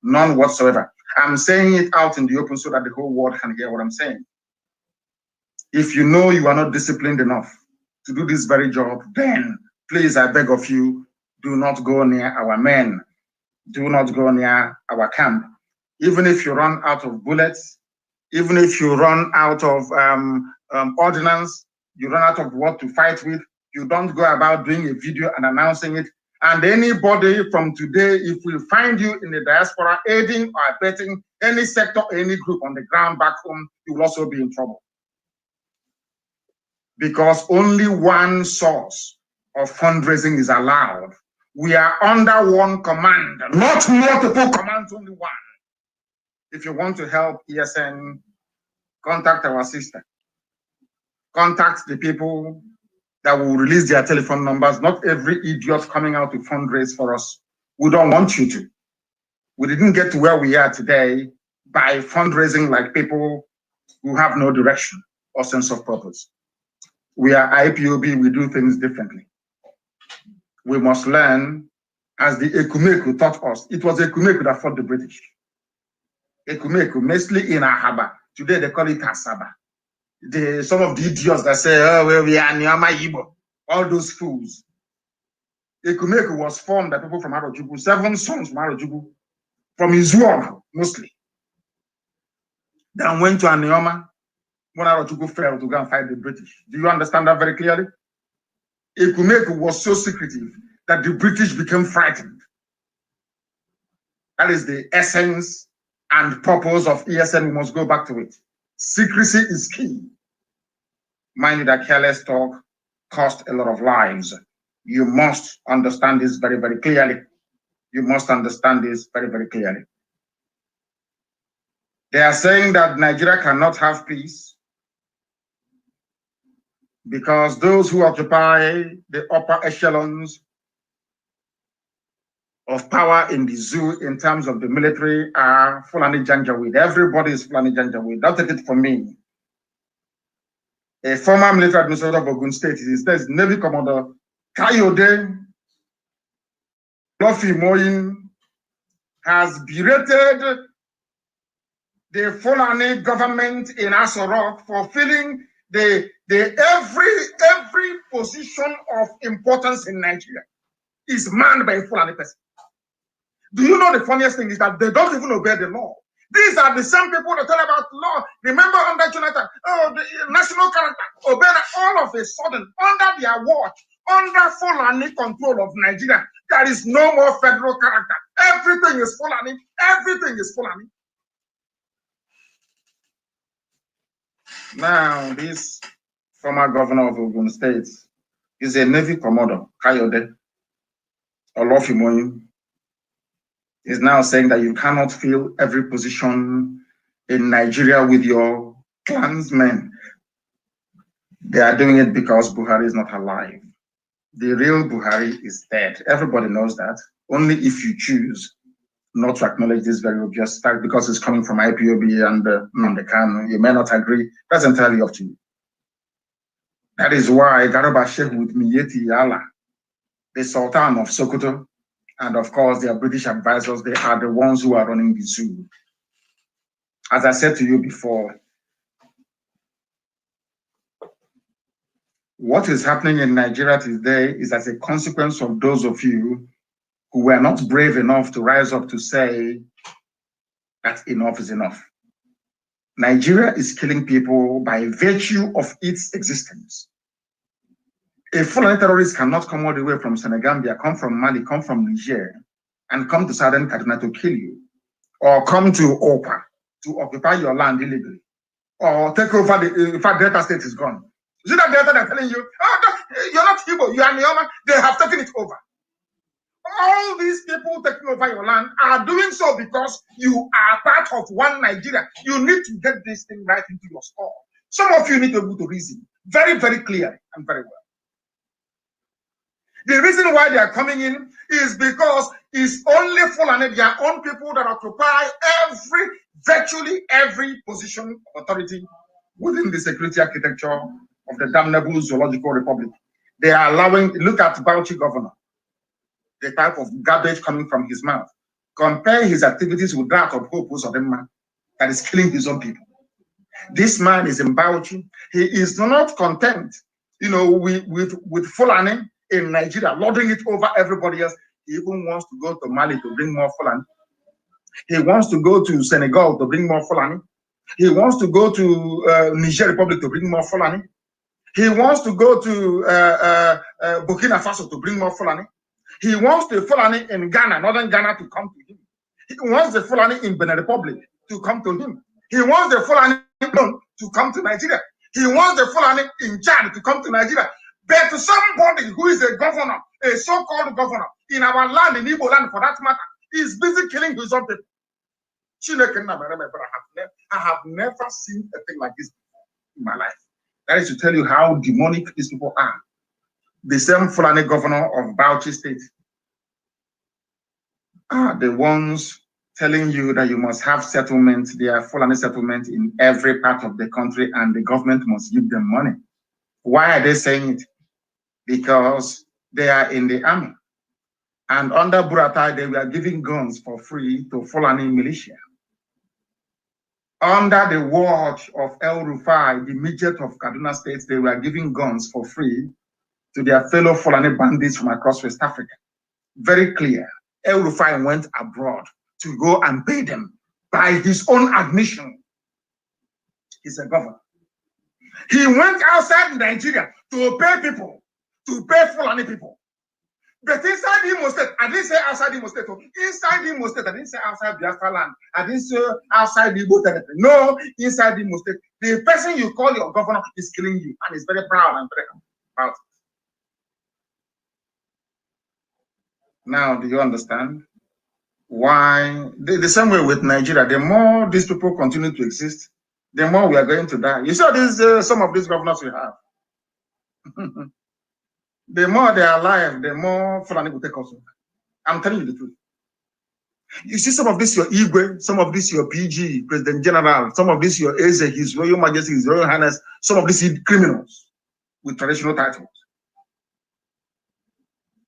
None whatsoever. I'm saying it out in the open so that the whole world can hear what I'm saying. If you know you are not disciplined enough to do this very job, then please, I beg of you, do not go near our men. Do not go near our camp. Even if you run out of bullets, even if you run out of ordnance, you run out of what to fight with, you don't go about doing a video and announcing it. And anybody from today, if we find you in the diaspora aiding or abetting any sector, any group on the ground back home, you will also be in trouble. Because only one source of fundraising is allowed. We are under one command, not multiple commands, only one. If you want to help ESN, contact our sister. Contact the people that will release their telephone numbers. Not every idiot coming out to fundraise for us. We don't want you to. We didn't get to where we are today by fundraising like people who have no direction or sense of purpose. We are IPOB, we do things differently. We must learn, as the Ekumeku taught us. It was Ekumeku that fought the British. Ekumeku, mostly in Ahaba. Today they call it Asaba. Some of the idiots that say, oh, well, we are Nyama Yibo. All those fools. Ekumeku was formed by people from Arojubu, 7 sons from Arojubu, from Izuom, mostly. Then went to Anioma when Arojubu failed to go and fight the British. Do you understand that very clearly? Ekumeku was so secretive that the British became frightened. That is the essence and purpose of ESN. We must go back to it. Secrecy is key. Mind you that careless talk cost a lot of lives. You must understand this very, very clearly. You must understand this very, very clearly. They are saying that Nigeria cannot have peace because those who occupy the upper echelons of power in the zoo in terms of the military are Fulani Janjaweed. Everybody is Fulani Janjaweed. Don't take it from me. a former military administrator of Ogun State, he says Navy Commander Kayode Lofimoyin has berated the Fulani government in Asorok for filling the every position of importance in Nigeria is manned by a Fulani person. Do you know the funniest thing is that they don't even obey the law? These are the same people that tell about law. Remember under Jonathan, oh, the national character, obey all of a sudden, under their watch, under Fulani control of Nigeria, there is no more federal character. Everything is Fulani. Everything is Fulani. Now, this former governor of Ogun State is a Navy Commodore, Kayode Olofimoyin, is now saying that you cannot fill every position in Nigeria with your clansmen. They are doing it because Buhari is not alive. The real Buhari is dead. Everybody knows that. Only if you choose not to acknowledge this very obvious fact because it's coming from Ipob and Nnamdi Kanu, you may not agree. That's entirely up to you. That is why Garba Shehu with Miyetti Yala, the Sultan of Sokoto, and of course their British advisors, they are the ones who are running the zoo. As I said to you before, what is happening in Nigeria today is as a consequence of those of you who were not brave enough to rise up to say that enough is enough. Nigeria is killing people by virtue of its existence. A Fulani terrorist cannot come all the way from Senegambia, come from Mali, come from Niger, and come to southern Kaduna to kill you, or come to Opa to occupy your land illegally, or take over the, in fact, Delta State is gone. You see that Delta they're telling you, oh, you're not Igbo, you are Neoma, they have taken it over. All these people taking over your land are doing so because you are part of one Nigeria. You need to get this thing right into your skull. Some of you need to be able to reason very, very clearly and very well. The reason why they are coming in is because it's only Fulani, their own people, that occupy virtually every position of authority within the security architecture of the damnable zoological republic. They are allowing, look at Bauchi governor, the type of garbage coming from his mouth. Compare his activities with that of Hope Uzodinma, that is killing his own people. This man is in Bauchi. He is not content, you know, with Fulani in Nigeria, lording it over everybody else. He even wants to go to Mali to bring more Fulani. He wants to go to Senegal to bring more Fulani. He wants to go to Niger Republic to bring more Fulani. He wants to go to Burkina Faso to bring more Fulani. He wants the Fulani in Ghana, northern Ghana, to come to him. He wants the Fulani in Benin Republic to come to him. He wants the Fulani to come to Nigeria. He wants the Fulani in Chad to come to Nigeria. But to somebody who is a governor, a so-called governor, in our land, in Igbo land for that matter, is busy killing his own people. I have never seen a thing like this in my life. That is to tell you how demonic these people are. The same Fulani governor of Bauchi State are the ones telling you that you must have settlement, their Fulani settlement in every part of the country, and the government must give them money. Why are they saying it? Because they are in the army. And under Buratai, they were giving guns for free to Fulani militia. Under the watch of El Rufai, the midget of Kaduna State, they were giving guns for free to their fellow Fulani bandits from across West Africa. Very clear. El Rufai went abroad to go and pay them by his own admission. He's a governor. He went outside Nigeria to pay people, to pay Fulani people. But inside Imo State, I didn't say outside Imo State. Inside Imo State, I didn't say outside Biafra land. I didn't say outside Igbo territory. No, inside Imo State. The person you call your governor is killing you, and he's very proud and very proud. Now, do you understand why? The same way with Nigeria, the more these people continue to exist, the more we are going to die. You saw this, some of these governors we have. The more they are alive, the more Fulani will take us over. I'm telling you the truth. You see some of this your Igwe, some of this your PG, President General, some of this your Eze, His Royal Majesty, His Royal Highness, some of these criminals with traditional titles.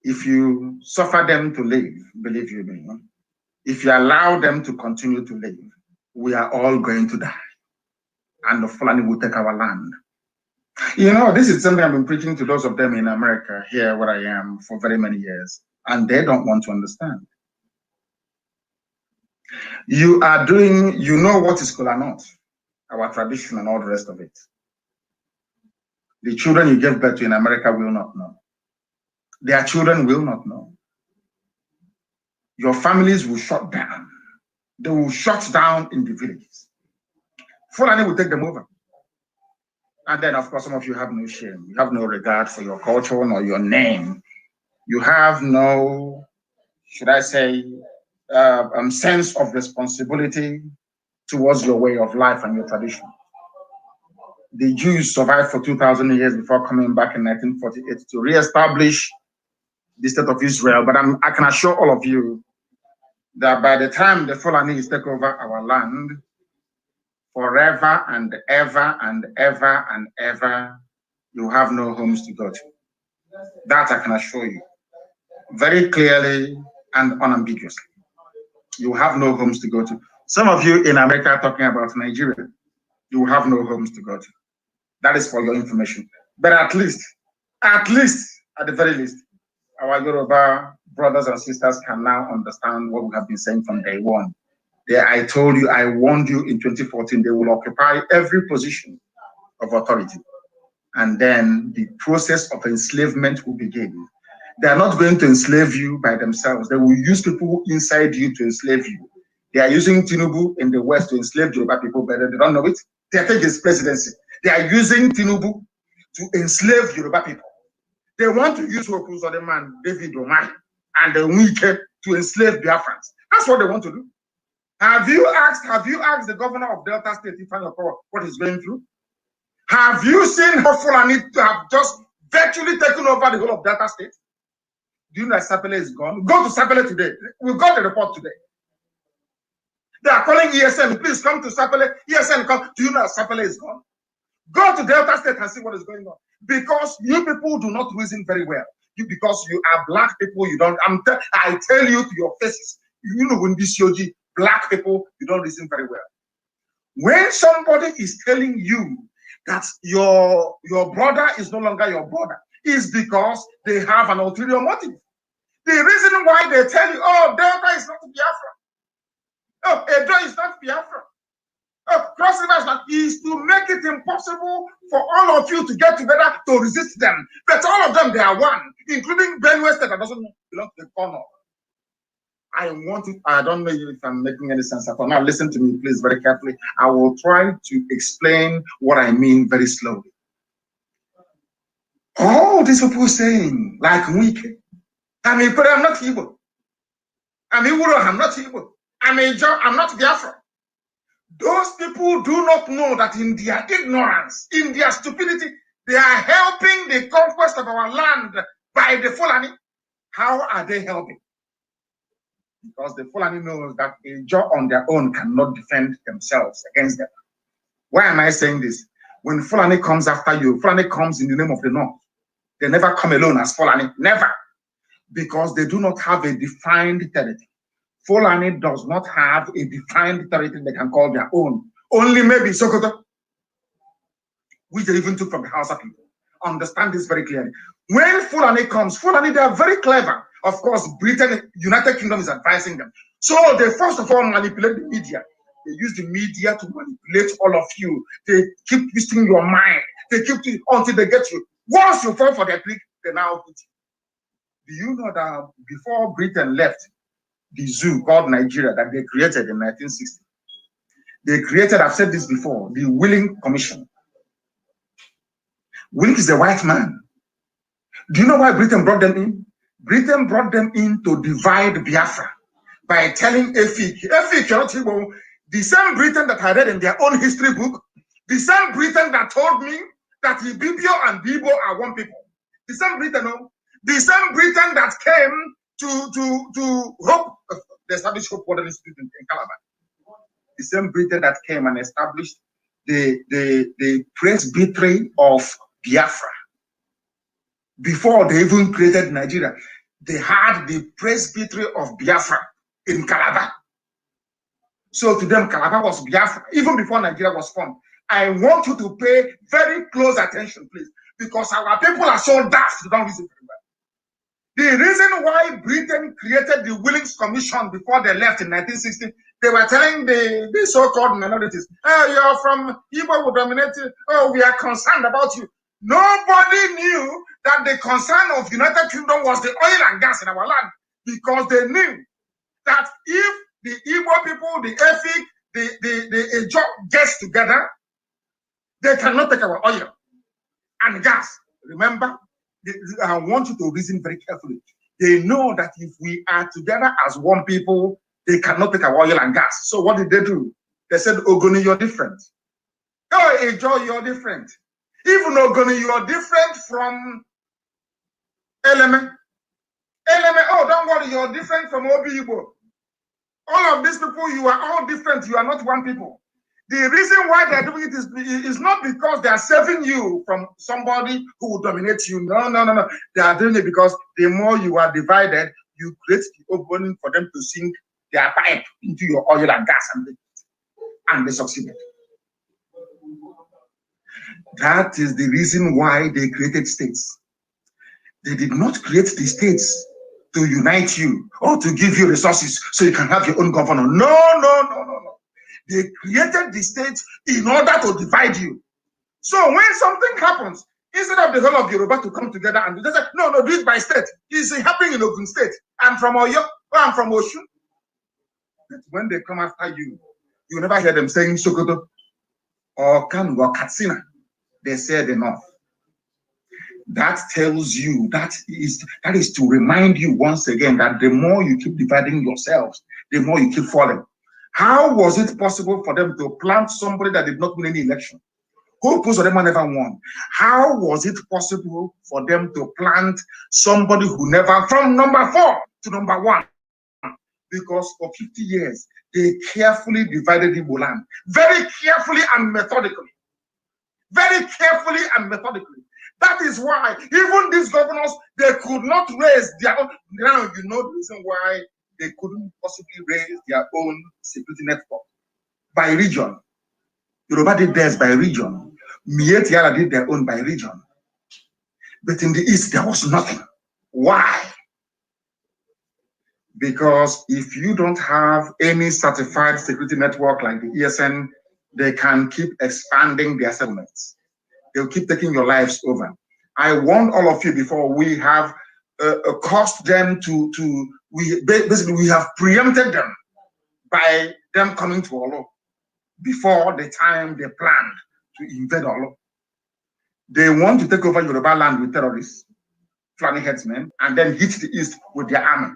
If you suffer them to live, believe you me, if you allow them to continue to live, we are all going to die. And the Fulani will take our land. You know, this is something I've been preaching to those of them in America, here where I am, for very many years. And they don't want to understand. You are doing, you know what is Kola Nut, our tradition and all the rest of it. The children you gave birth to in America will not know. Their children will not know. Your families will shut down. They will shut down in the villages. Fulani will take them over. And then, of course, some of you have no shame. You have no regard for your culture nor your name. You have no, should I say, sense of responsibility towards your way of life and your tradition. The Jews survived for 2,000 years before coming back in 1948 to reestablish the state of Israel. But I can assure all of you that by the time the Fulanis take over our land, forever and ever and ever and ever, you have no homes to go to. That I can assure you very clearly and unambiguously. You have no homes to go to. Some of you in America are talking about Nigeria. You have no homes to go to. That is for your information. But at least, at the very least, our Yoruba brothers and sisters can now understand what we have been saying from day one. I told you, I warned you in 2014, they will occupy every position of authority. And then the process of enslavement will begin. They are not going to enslave you by themselves. They will use people inside you to enslave you. They are using Tinubu in the West to enslave Yoruba people, but they don't know it. They take his presidency. They are using Tinubu to enslave Yoruba people. They want to use Hoku's other man, David Omai, and the Wike to enslave Biafrans. That's what they want to do. Have you asked the governor of Delta State, what he's going through? Have you seen how Fulani have just virtually taken over the whole of Delta State? Do you know that Sapele is gone? Go to Sapele today. We got the report today. They are calling ESN, please come to Sapele. ESN, come. Do you know that Sapele is gone? Go to Delta State and see what is going on. Because you people do not reason very well. Because you are black people, you don't. I tell you to your faces, you know, when this yogi, black people, you don't reason very well. When somebody is telling you that your brother is no longer your brother, is because they have an ulterior motive. The reason why they tell you, oh, Delta is not Biafra. Oh, Edo is not Biafra. Oh, Cross River is not, is to make it impossible for all of you to get together to resist them. But all of them, they are one, including Benue State that doesn't belong to the corner. I don't know if I'm making any sense at all. Now listen to me, please, very carefully. I will try to explain what I mean very slowly. All these people saying, like weak, I'm not Igbo. I'm Igbo, I'm not Igbo. I'm not Biafra. Those people do not know that in their ignorance, in their stupidity, they are helping the conquest of our land by the Fulani. How are they helping? Because the Fulani knows that a Jaw on their own cannot defend themselves against them. Why am I saying this? When Fulani comes after you, Fulani comes in the name of the North. They never come alone as Fulani, never. Because they do not have a defined territory. Fulani does not have a defined territory they can call their own. Only maybe Sokoto, which they even took from the Hausa people. Understand this very clearly. When Fulani comes, Fulani, they are very clever. Of course, Britain, United Kingdom is advising them. So they first of all manipulate the media. They use the media to manipulate all of you. They keep twisting your mind. They keep until they get you. Once you fall for their trick, they now put you. Do you know that before Britain left the zoo called Nigeria that they created in 1960, they created, I've said this before, the Willing Commission. Willing is a white man. Do you know why Britain brought them in? Britain brought them in to divide Biafra by telling Efik, the same Britain that I read in their own history book, the same Britain that told me that Ibibio and Bibo are one people. The same Britain, the same Britain that came to hope they established Hope Model Institute in Calabar. The same Britain that came and established the presbytery of Biafra. Before they even created Nigeria, they had the presbytery of Biafra in Calabar. So to them, Calabar was Biafra, even before Nigeria was formed. I want you to pay very close attention, please, because our people are so daft, they don't listen very well. The reason why Britain created the Willings Commission before they left in 1960, they were telling the so-called minorities, oh, you're from Ipob, will dominate you. Oh, we are concerned about you. Nobody knew that the concern of the United Kingdom was the oil and gas in our land, because they knew that if the Igbo people, the Efik, the Ijob gets together, they cannot take our oil and gas. Remember, I want you to reason very carefully. They know that if we are together as one people, they cannot take our oil and gas. So what did they do? They said, Ogoni, you're different. Oh, Ijo, you're different. Even Ogoni, you are different from Eleme. Eleme, oh, don't worry, you're different from Obi Igbo. All of these people, you are all different. You are not one people. The reason why they are doing it is not because they are saving you from somebody who will dominate you. No. They are doing it because the more you are divided, you create the opening for them to sink their pipe into your oil and gas, and they succeeded. That is the reason why they created states. They did not create the states to unite you or to give you resources so you can have your own governor. No. They created the states in order to divide you. So when something happens, instead of the whole of Yoruba to come together and they say, no, do it by state. It's happening in Ogun State. I'm from Oyo, or I'm from Oshun. But when they come after you, you never hear them saying Sokoto or Kanu or Katsina. They said enough. That tells you, that is to remind you once again that the more you keep dividing yourselves, the more you keep falling. How was it possible for them to plant somebody that did not win any election? Who opposed them never won? How was it possible for them to plant somebody who never, from number 4 to number 1? Because for 50 years, they carefully divided Igbo land. Very carefully and methodically. Very carefully and methodically. That is why even these governors, they could not raise their own. Now you know the reason why they couldn't possibly raise their own security network. By region. Yoruba did theirs by region. Mietiala did their own by region. But in the East, there was nothing. Why? Because if you don't have any certified security network like the ESN, they can keep expanding their settlements. They'll keep taking your lives over. I warned all of you before, we have caused them we have preempted them by them coming to Olo before the time they planned to invade Olo. They want to take over Yoruba land with terrorists, Fulani headsmen, and then hit the East with their army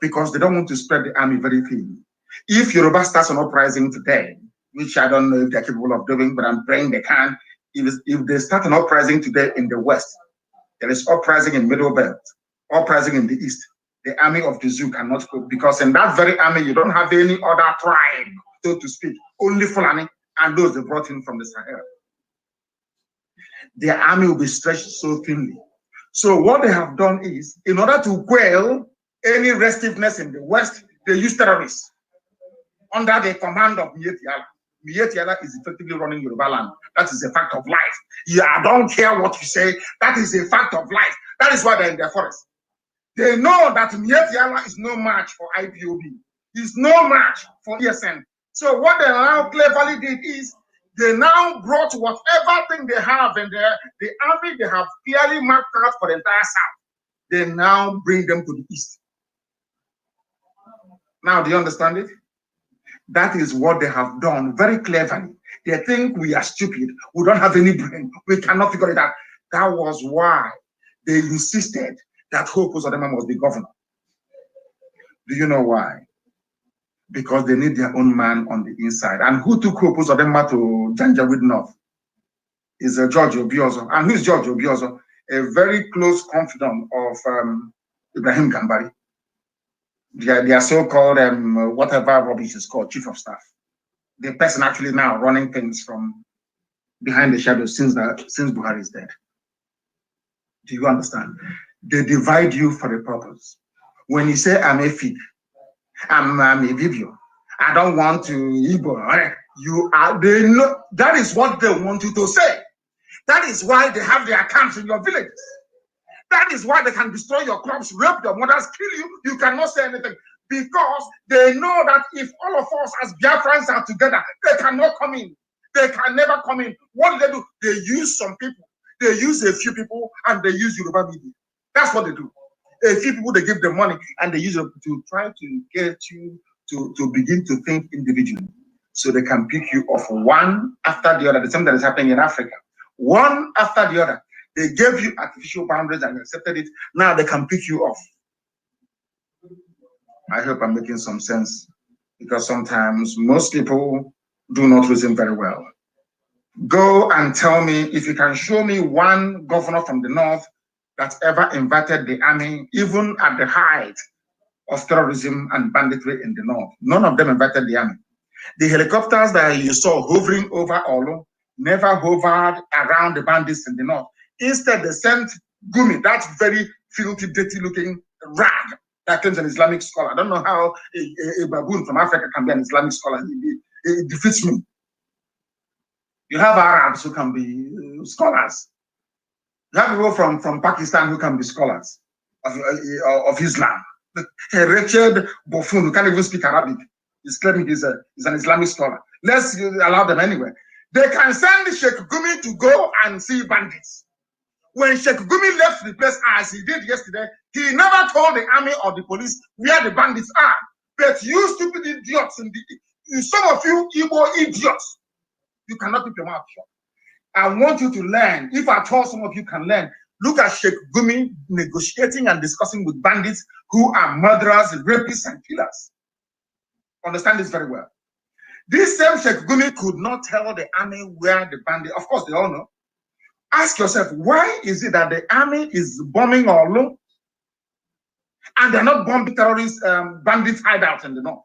because they don't want to spread the army very thin. If Yoruba starts an uprising today, which I don't know if they're capable of doing, but I'm praying they can, if they start an uprising today in the West, there is uprising in Middle Belt, uprising in the East. The army of the zoo cannot cope because in that very army, you don't have any other tribe, so to speak, only Fulani and those they brought in from the Sahel. Their army will be stretched so thinly. So what they have done is, in order to quell any restiveness in the West, they use terrorists under the command of Mietiala. Mietiala is effectively running Yoruba land. That is a fact of life. Yeah, I don't care what you say. That is a fact of life. That is why they're in their forest. They know that Mietiala is no match for IPOB. He's no match for ESN. So what they now cleverly did is they now brought whatever thing they have in there, the army they have clearly marked out for the entire South. They now bring them to the East. Now, do you understand it? That is what they have done very cleverly. They think we are stupid. We don't have any brain. We cannot figure it out. That was why they insisted that Hope Uzodinma must be governor. Do you know why? Because they need their own man on the inside. And who took Hope Uzodinma to Janjaweed North? Is George Obiozo. And who is George Obiozo? A very close confidant of Ibrahim Gambari. their so-called whatever rubbish is called, chief of staff. The person actually now running things from behind the shadows since Buhari is dead. Do you understand? They divide you for a purpose. When you say I'm a fig, I'm a Vivio, I don't want to Igbo. You are, they know that is what they want you to say. That is why they have their camps in your villages. That is why they can destroy your crops, rape your mothers, kill you. You cannot say anything because they know that if all of us as Biafrans are together, they cannot come in. They can never come in. What do? They use some people. They use a few people and they use Yoruba media. That's what they do. A few people, they give them money and they use it to try to get you to begin to think individually. So they can pick you off one after the other. The same that is happening in Africa. One after the other. They gave you artificial boundaries and accepted it. Now they can pick you off. I hope I'm making some sense because sometimes most people do not reason very well. Go and tell me if you can show me one governor from the north that ever invited the army, even at the height of terrorism and banditry in the north. None of them invited the army. The helicopters that you saw hovering over Olu never hovered around the bandits in the north. Instead, they sent Gumi, that very filthy, dirty-looking rag that claims an Islamic scholar. I don't know how a baboon from Africa can be an Islamic scholar. It defeats me. You have Arabs who can be scholars. You have people from Pakistan who can be scholars of Islam. A wretched buffoon who can't even speak Arabic is claiming he's an Islamic scholar. Let's allow them anyway. They can send Sheikh Gumi to go and see bandits. When Sheikh Gumi left the place, as he did yesterday, he never told the army or the police where the bandits are. But you stupid idiots, some of you Igbo idiots, you cannot keep your mouth shut. I want you to learn. If at all some of you can learn, look at Sheikh Gumi negotiating and discussing with bandits who are murderers, rapists, and killers. Understand this very well. This same Sheikh Gumi could not tell the army where the bandits, of course, they all know. Ask yourself, why is it that the army is bombing Olu and they're not bombing terrorist bandits hideouts in the north?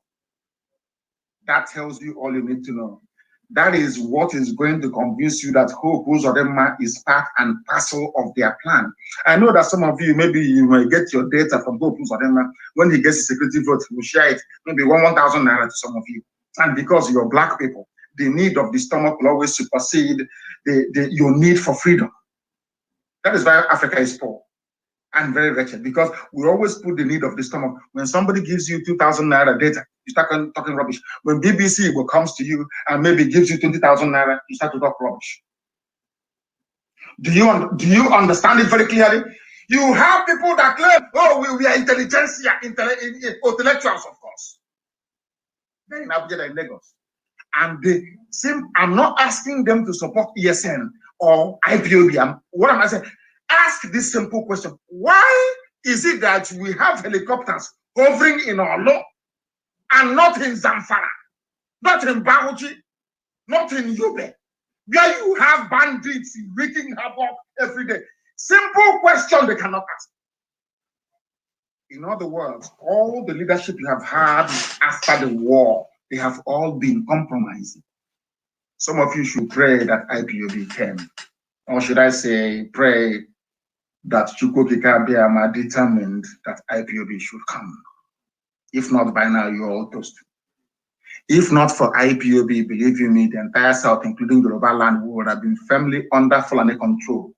That tells you all you need to know. That is what is going to convince you that Hope Uzodinma is part and parcel of their plan. I know that some of you, maybe you may get your data from Hope Uzodinma. When he gets his security vote, he will share it, maybe 1,000 naira to some of you. And because you're black people, the need of the stomach will always supersede your need for freedom. That is why Africa is poor and very wretched, because we always put the need of the stomach. When somebody gives you 2,000 naira data, you start talking rubbish. When BBC comes to you and maybe gives you 20,000 naira, you start to talk rubbish. Do you understand it very clearly? You have people that claim, oh, we are intelligentsia, intellectuals, of course. They're in Abuja and Lagos. And I'm not asking them to support ESN or IPOB. What am I saying? Ask this simple question. Why is it that we have helicopters hovering in Olo and not in Zamfara, not in Bauchi, not in Yobe, where you have bandits wreaking havoc every day? Simple question they cannot ask. In other words, all the leadership you have had after the war, they have all been compromising. Some of you should pray that IPOB came. Or should I say, pray that Chukwokika Biama determined that IPOB should come. If not, by now you're all toast. If not for IPOB, believe you me, the entire South, including the Yoruba land, would have been firmly under Fulani control.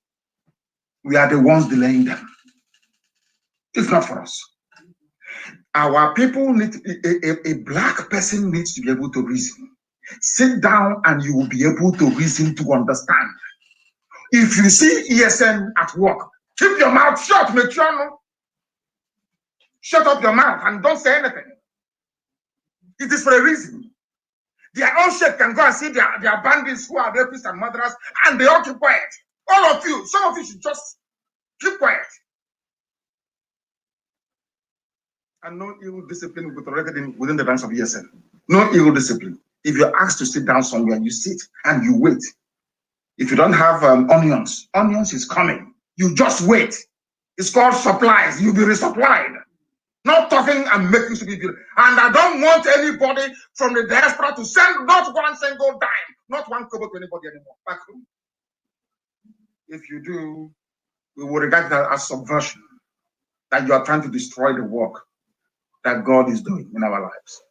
We are the ones delaying them. If not for us. Our people need, a black person needs to be able to reason. Sit down and you will be able to reason to understand. If you see ESN at work, keep your mouth shut, make sure no. Shut up your mouth and don't say anything. It is for a reason. Their own sheikh can go and see their bandits who are rapists and murderers, and they all keep quiet. All of you, some of you should just keep quiet. And no ill discipline will be tolerated within the ranks of ESN. No ill discipline. If you're asked to sit down somewhere, you sit and you wait. If you don't have onions is coming. You just wait. It's called supplies. You'll be resupplied. Not talking and making stupid videos. And I don't want anybody from the diaspora to send not one single dime, not one kobo to anybody anymore. Back home. If you do, we will regard that as subversion, that you are trying to destroy the work that God is doing in our lives.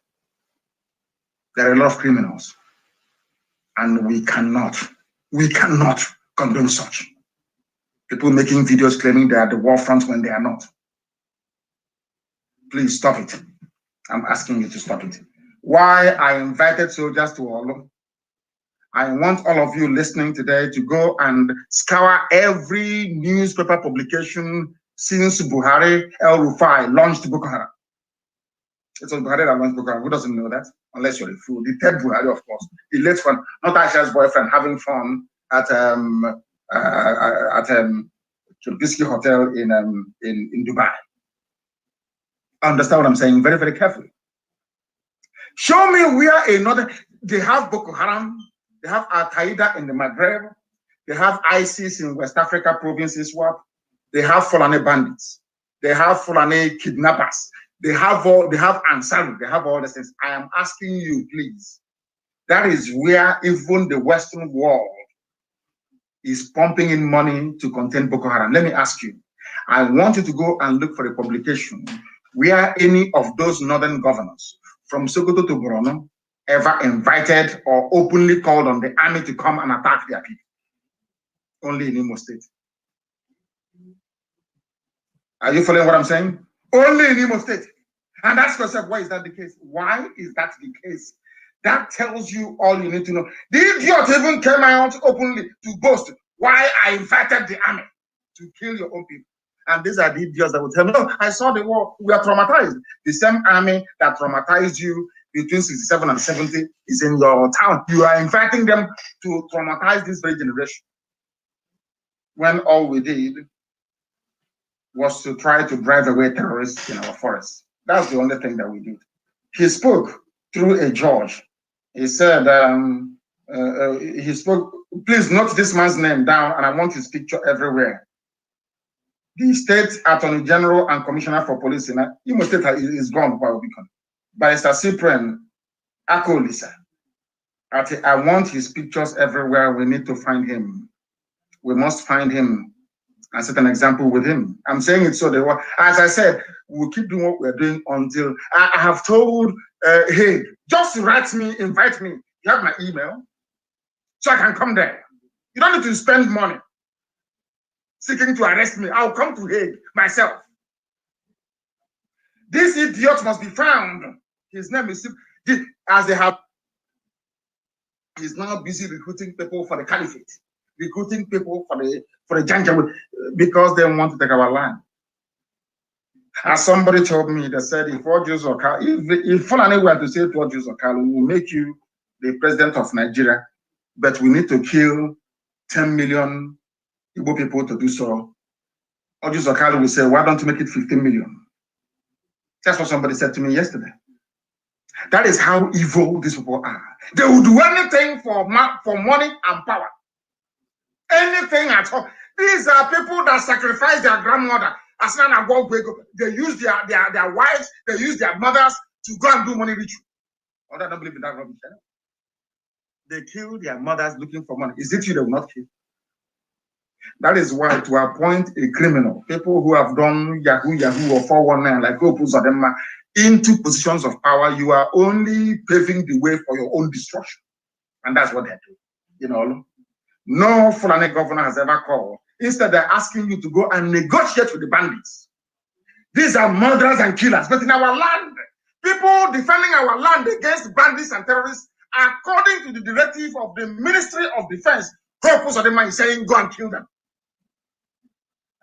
There are a lot of criminals, and we cannot condone such. People making videos claiming they are the war front when they are not. Please stop it. I'm asking you to stop it. Why I invited soldiers to Olu? I want all of you listening today to go and scour every newspaper publication since Buhari El Rufai launched Boko Haram. It's on Buhari that launched Boko Haram. Who doesn't know that? Unless you're a fool. The third Buhari, of course. The late one, not Aisha's boyfriend, having fun at Turkish Hotel in Dubai. Understand what I'm saying very, very carefully. Show me where another, they have Boko Haram, they have Al-Qaeda in the Maghreb, they have ISIS in West Africa provinces, they have Fulani bandits, they have Fulani kidnappers, they have Ansari, they have all these things. I am asking you, please. That is where even the Western world is pumping in money to contain Boko Haram. Let me ask you, I want you to go and look for a publication where any of those northern governors from Sokoto to Borno ever invited or openly called on the army to come and attack their people. Only in Imo State. Are you following what I'm saying? Only in Imo State. And ask yourself, why is that the case? Why is that the case? That tells you all you need to know. The idiot even came out openly to boast why I invited the army to kill your own people. And these are the idiots that will tell me, no, I saw the war, we are traumatized. The same army that traumatized you between 67 and 70 is in your town. You are inviting them to traumatize this very generation. When all we did was to try to drive away terrorists in our forests. That's the only thing that we did. He spoke through a judge. He said, he spoke, please note this man's name down, and I want his picture everywhere. The State Attorney General and Commissioner for Police in Imo State is gone, Barrister Cyprian Akolisa. I want his pictures everywhere. We need to find him. We must find him and set an example with him. I'm saying it so they were, as I said, we'll keep doing what we're doing until I have told, hey, just write me, invite me. You have my email, so I can come there. You don't need to spend money seeking to arrest me. I'll come to Hague myself. This idiot must be found. His name is, as they have, he's now busy recruiting people for the caliphate, recruiting people for the Janjaweed, because they want to take our land. As somebody told me, they said, if Fulani were to say to Jews or Kalu, we will make you the president of Nigeria, but we need to kill 10 million Igbo people to do so. Jews or Kalu will say, why don't you make it 15 million? That's what somebody said to me yesterday. That is how evil these people are. They will do anything for money and power. Anything at all. These are people that sacrifice their grandmother. They use their wives, they use their mothers to go and do money ritual. I don't believe in that rubbish. They kill their mothers looking for money. Is it you they will not kill? That is why to appoint a criminal, people who have done Yahoo or 419 like Opus Adema into positions of power, you are only paving the way for your own destruction. And that's what they're doing. You know, no Fulani governor has ever called. Instead, they're asking you to go and negotiate with the bandits. These are murderers and killers. But in our land, people defending our land against bandits and terrorists, according to the directive of the Ministry of Defense, Opus Adema is saying, go and kill them.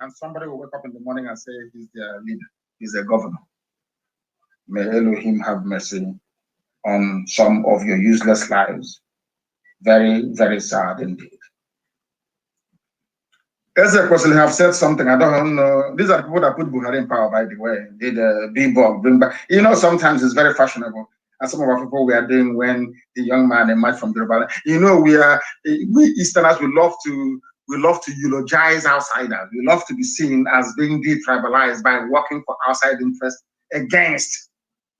And somebody will wake up in the morning and say he's their leader, he's their governor. May Elohim have mercy on some of your useless lives. Very, very sad indeed. Ezek Kwesili have said something, I don't know. These are the people that put Buhari in power, by the way. Did Ipob bring back. You know, sometimes it's very fashionable. And some of our people we are doing when the young man emerged from Yoruba. You know, we Easterners, we love to eulogize outsiders. We love to be seen as being detribalized by working for outside interests against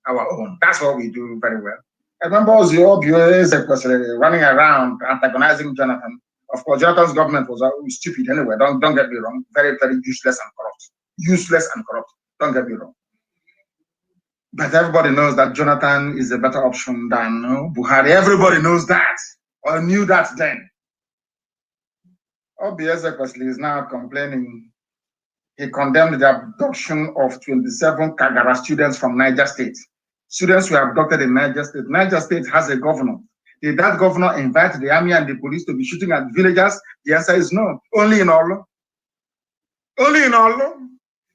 our own. That's what we do very well. I remember Obieze was running around antagonizing Jonathan. Of course, Jonathan's government was stupid anyway. Don't get me wrong. Very, very useless and corrupt. Useless and corrupt. Don't get me wrong. But everybody knows that Jonathan is a better option than Buhari. Everybody knows that, or knew that then. Obieze is now complaining. He condemned the abduction of 27 Kagara students from Niger State. Students were abducted in Niger State. Niger State has a governor. Did that governor invite the army and the police to be shooting at villagers? The answer is no. Only in Olo. Only in Olo.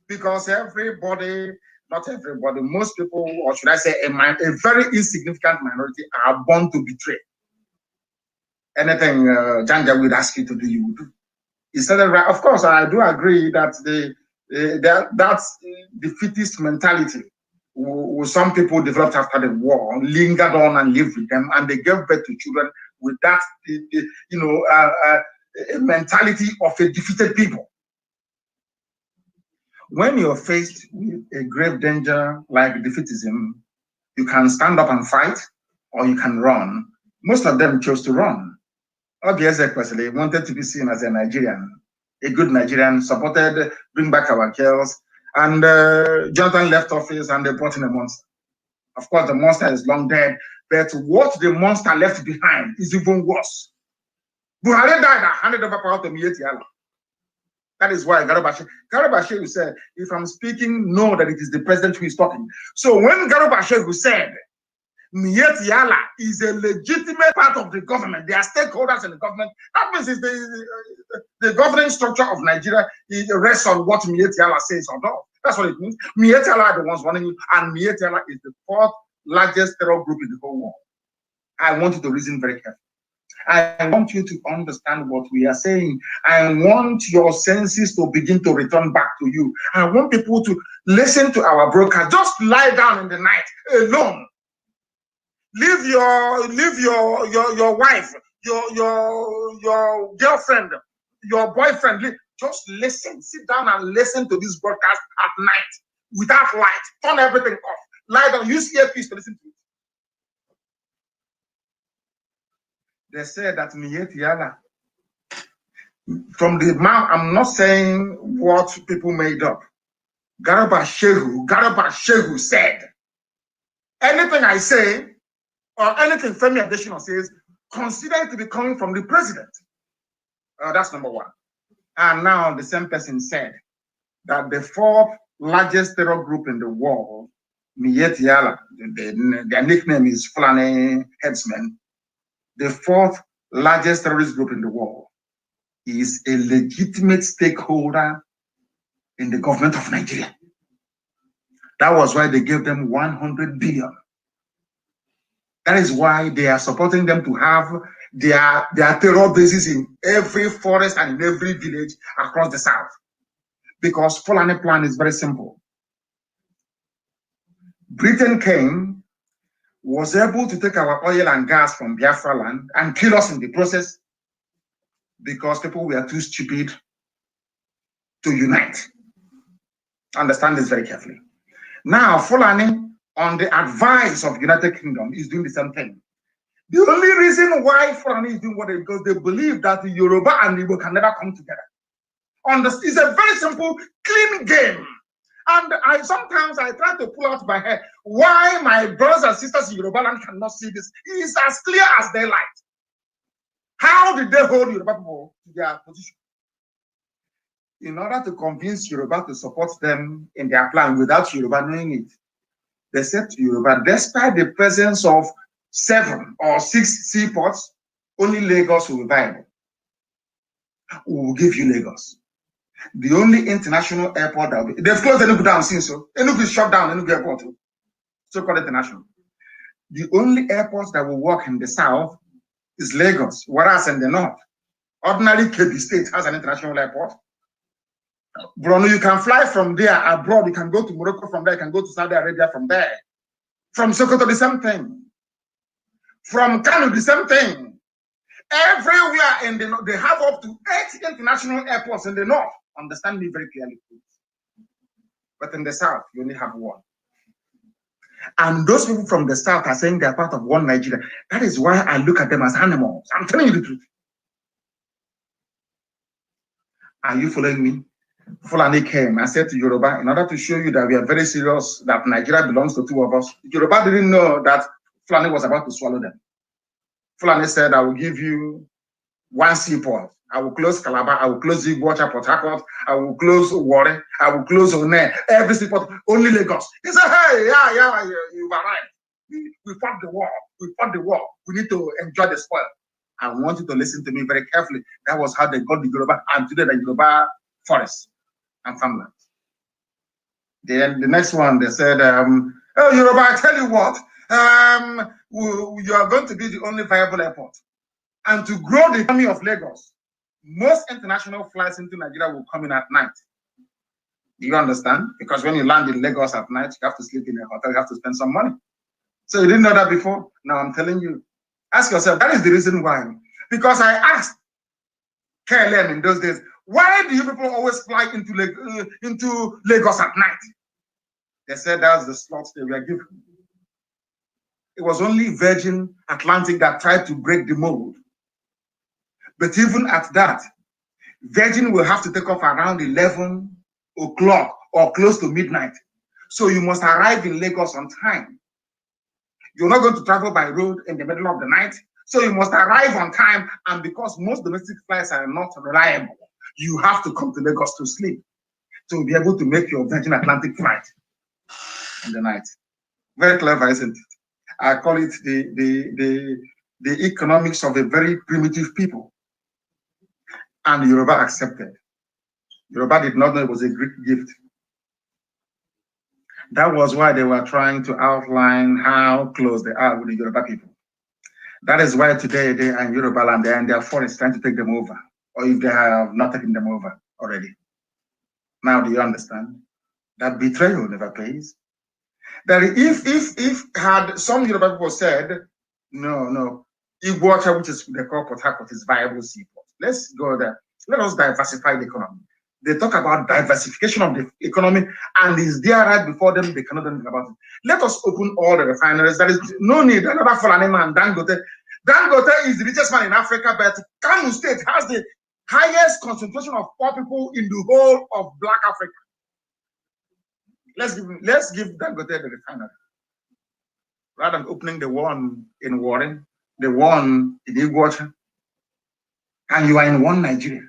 Because everybody, not everybody, most people, or should I say a very insignificant minority, are born to betray. Anything Janja would ask you to do, you would do. He said it right. Of course, I do agree that that's defeatist mentality some people developed after the war, lingered on and lived with them, and they gave birth to children with that, mentality of a defeated people. When you're faced with a grave danger like defeatism, you can stand up and fight, or you can run. Most of them chose to run. Obieze personally wanted to be seen as a Nigerian, a good Nigerian, supported Bring Back Our Girls, and Jonathan left office and they brought in a monster. Of course, the monster is long dead, but what the monster left behind is even worse. Buhari died and handed over power to Miyetti Allah. That is why Garba Shehu said, if I'm speaking, know that it is the president who is talking. So when Garba Shehu said, Miyetti Allah is a legitimate part of the government, they are stakeholders in the government, that means it's the governing structure of Nigeria rests on what Miyetti Allah says or not. That's what it means. Miyetti Allah are the ones running you, and Miyetti Allah is the fourth largest terror group in the whole world. I want you to reason very carefully. I want you to understand what we are saying. I want your senses to begin to return back to you. I want people to listen to our broadcast. Just lie down in the night alone. Leave your wife, your girlfriend, your boyfriend. Just listen. Sit down and listen to this broadcast at night without light. Turn everything off. Lie down. Use earpiece to listen to it. They said that Miyetti Allah, from the mouth, I'm not saying what people made up. Garba Shehu said, anything I say, or anything Femi Adesina says, consider it to be coming from the president. That's number one. And now the same person said that the fourth largest terror group in the world, Miyetti Allah, their nickname is Fulani Headsmen, the fourth largest terrorist group in the world, is a legitimate stakeholder in the government of Nigeria. That was why they gave them 100 billion. That is why they are supporting them to have their terror bases in every forest and in every village across the south. Because Fulani plan is very simple. Britain came, was able to take our oil and gas from Biafra land and kill us in the process because people were too stupid to unite. Understand this very carefully. Now, Fulani, on the advice of United Kingdom, is doing the same thing. The only reason why Fulani is doing what they do is because they believe that the Yoruba and Igbo can never come together. It's a very simple, clean game. And sometimes I try to pull out my head why my brothers and sisters in Yoruba land cannot see this. It is as clear as daylight. How did they hold Yoruba people to their position? In order to convince Yoruba to support them in their plan without Yoruba knowing it, they said to Yoruba, despite the presence of 7 or 6 seaports, only Lagos will be viable. We will give you Lagos. The only international airport that will be, they've closed Enugu down since, so Enugu is shut down, Enugu airport, so-called international. The only airport that will work in the south is Lagos, whereas in the north, ordinary Kebbi State has an international airport. Bruno, you can fly from there abroad, you can go to Morocco from there, you can go to Saudi Arabia from there. From Sokoto, the same thing. From Kano, the same thing. Everywhere in the north, they have up to 8 international airports in the north. Understand me very clearly, please. But in the south, you only have 1. And those people from the south are saying they're part of one Nigeria. That is why I look at them as animals. I'm telling you the truth. Are you following me? Fulani came and said to Yoruba, in order to show you that we are very serious, that Nigeria belongs to two of us. Yoruba didn't know that Fulani was about to swallow them. Fulani said, I will give you one seaport. I will close Calabar. I will close Ipob, Port Harcourt. I will close Warri. I will close One. Every seaport, only Lagos. He said, hey, yeah, you are right. We fought the war. We fought the war. We need to enjoy the spoil. I want you to listen to me very carefully. That was how they got the Yoruba, and today the Yoruba forest and farmland. Then the next one, they said, oh, Yoruba, I tell you what, you are going to be the only viable airport. And to grow the economy of Lagos, most international flights into Nigeria will come in at night. Do you understand? Because when you land in Lagos at night, you have to sleep in a hotel, you have to spend some money. So you didn't know that before? Now I'm telling you. Ask yourself, that is the reason why. Because I asked KLM in those days, why do you people always fly into Lagos at night? They said that's the slots they were given. It was only Virgin Atlantic that tried to break the mold. But even at that, Virgin will have to take off around 11 o'clock or close to midnight. So you must arrive in Lagos on time. You're not going to travel by road in the middle of the night. So you must arrive on time. And because most domestic flights are not reliable, you have to come to Lagos to sleep to be able to make your Virgin Atlantic flight in the night. Very clever, isn't it? I call it the economics of a very primitive people. And Yoruba accepted. Yoruba did not know it was a Greek gift. That was why they were trying to outline how close they are with the Yoruba people. That is why today they are in Yoruba land, they are in their forest trying to take them over, or if they have not taken them over already. Now, do you understand? That betrayal never pays. That if had some Yoruba people said, no, Ipob, which is they call Port Harcourt, is viable seaport. Let's go there. Let us diversify the economy. They talk about diversification of the economy, and is there right before them, they cannot do anything about it. Let us open all the refineries. There is no need. Another Fulani man, Dangote. Dangote is the richest man in Africa, but Kanu State has the highest concentration of poor people in the whole of Black Africa. Let's give Dangote the refinery. Rather than opening the one in Warri, the one in Ipob, and you are in one Nigeria.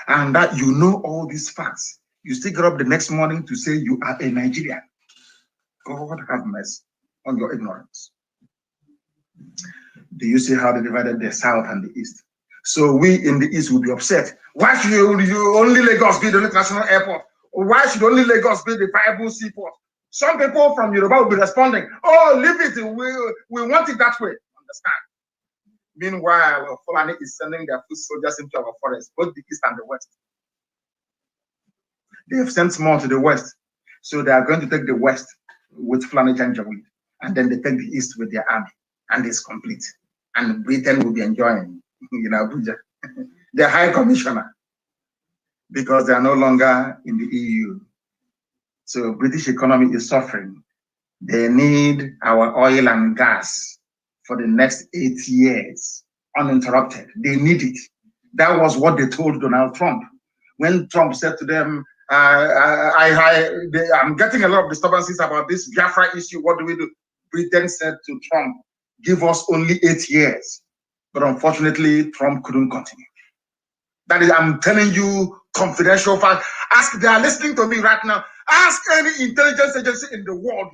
And that you know all these facts, you still get up the next morning to say you are a Nigerian. God have mercy on your ignorance. Do you see how they divided the South and the East? So we in the East will be upset. Why should you only Lagos be the international airport? Or why should only Lagos be the viable seaport? Some people from Yoruba will be responding, oh, leave it, we want it that way. Understand? Meanwhile, Fulani is sending their foot soldiers into our forest, both the East and the West. They have sent more to the West. So they are going to take the West with Fulani Janjaweed, and then they take the East with their army, and it's complete. And Britain will be enjoying, Abuja, the High Commissioner, because they are no longer in the EU. So British economy is suffering. They need our oil and gas for the next 8 years, uninterrupted. They need it. That was what they told Donald Trump. When Trump said to them, I'm getting a lot of disturbances about this Biafra issue, what do we do? Britain said to Trump, give us only 8 years. But unfortunately, Trump couldn't continue. That is, I'm telling you, confidential fact. Ask, they are listening to me right now. Ask any intelligence agency in the world,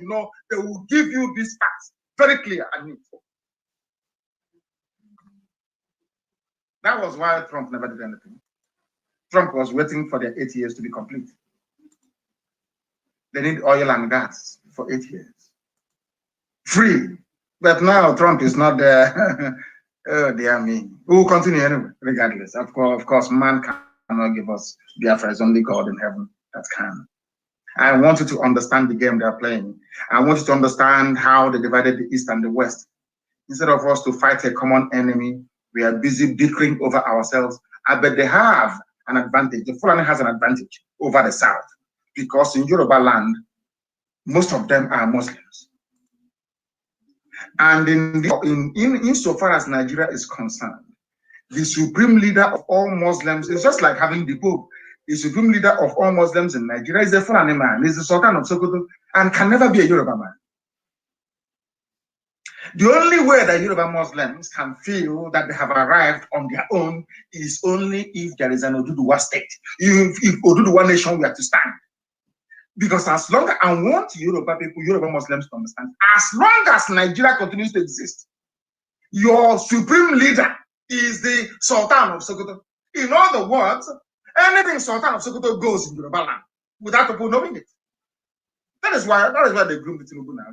they will give you these facts. Very clear and neat. That was why Trump never did anything. Trump was waiting for their 8 years to be complete. They need oil and gas for 8 years. Free. But now Trump is not there. Oh, dear me. We will continue anyway, regardless. Of course, man cannot give us Biafra. It's only God in heaven that can. I want you to understand the game they're playing. I want you to understand how they divided the East and the West. Instead of us to fight a common enemy, we are busy bickering over ourselves. I bet they have an advantage. The Fulani has an advantage over the South, because in Yoruba land, most of them are Muslims. And insofar as Nigeria is concerned, the supreme leader of all Muslims is just like having the Pope. The supreme leader of all Muslims in Nigeria is a Fulani man, is the Sultan of Sokoto, and can never be a Yoruba man. The only way that Yoruba Muslims can feel that they have arrived on their own is only if there is an Oduduwa state, if Oduduwa nation were to stand. Because as long as I want Yoruba people, Yoruba Muslims to understand, as long as Nigeria continues to exist, your supreme leader is the Sultan of Sokoto. In other words, anything Sultan of Sokoto goes in Yoruba land without people knowing it. That is why they groomed Tinubu now.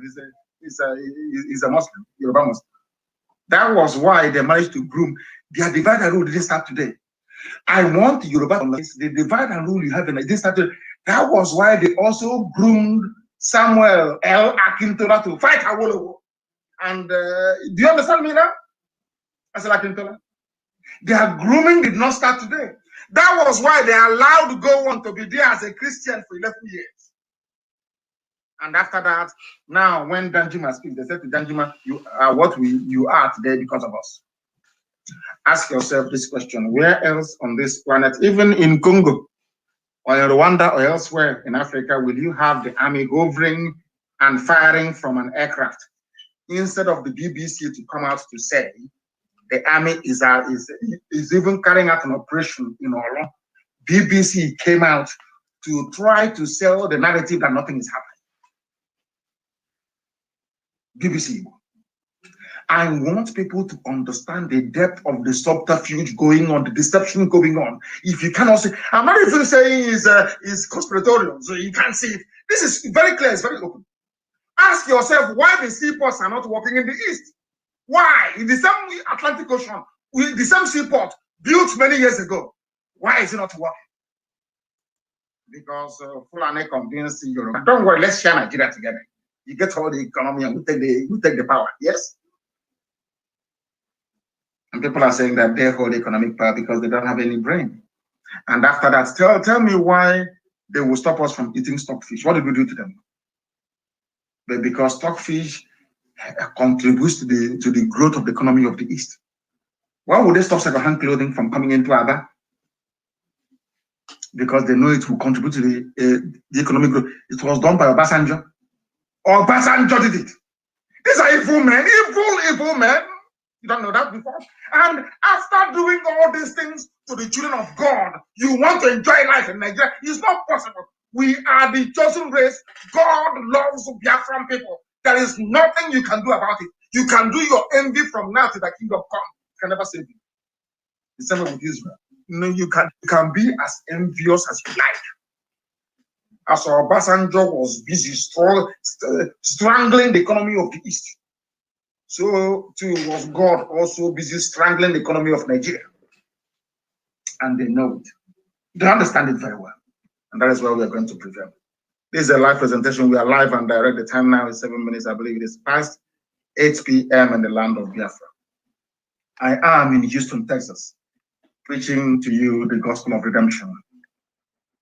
He's a Muslim, Yoruba Muslim. That was why they managed to groom. Their divide and rule didn't start today. I want Yoruba to understand the divide and rule you have in it didn't start today. That was why they also groomed Samuel L. Akintola to fight Awolowo. And do you understand me now? I said Akintola. Their grooming did not start today. That was why they allowed Gowon to be there as a Christian for 11 years. And after that, now when Danjuma speaks, they said to Danjuma, you are what you are today because of us. Ask yourself this question: where else on this planet, even in Congo or in Rwanda or elsewhere in Africa, will you have the army hovering and firing from an aircraft instead of the BBC to come out to say the army is even carrying out an operation in Oro? BBC came out to try to sell the narrative that nothing is happening. BBC. I want people to understand the depth of the subterfuge going on, the deception going on. If you cannot see, I'm not even saying is conspiratorial, so you can't see it. This is very clear, it's very open. Ask yourself why the seaports are not working in the east. Why? In the same Atlantic Ocean, with the same seaport built many years ago, why is it not working? Because Fulani convinced Europe. Don't worry, let's share Nigeria together. You get all the economy and we take the power. Yes? And people are saying that they hold economic power because they don't have any brain. And after that, tell me why they will stop us from eating stockfish. What did we do to them? But because stockfish contributes to the growth of the economy of the East. Why would they stop second-hand clothing from coming into Aba? Because they know it will contribute to the economic growth. It was done by Obasanjo. Obasanjo did it. These are evil men, evil men. You don't know that before. And after doing all these things to the children of God, you want to enjoy life in Nigeria? It's not possible. We are the chosen race. God loves Biafran people. There is nothing you can do about it. You can do your envy from now to the kingdom come. You can never save you. The same way with Israel. No, you can be as envious as you like. As Obasanjo was busy strangling the economy of the East, so too was God also busy strangling the economy of Nigeria. And they know it. They understand it very well. And that is why we are going to prevail. This is a live presentation. We are live and direct. The time now is 7 minutes. I believe it is past 8 p.m. in the land of Biafra. I am in Houston, Texas, preaching to you the gospel of redemption,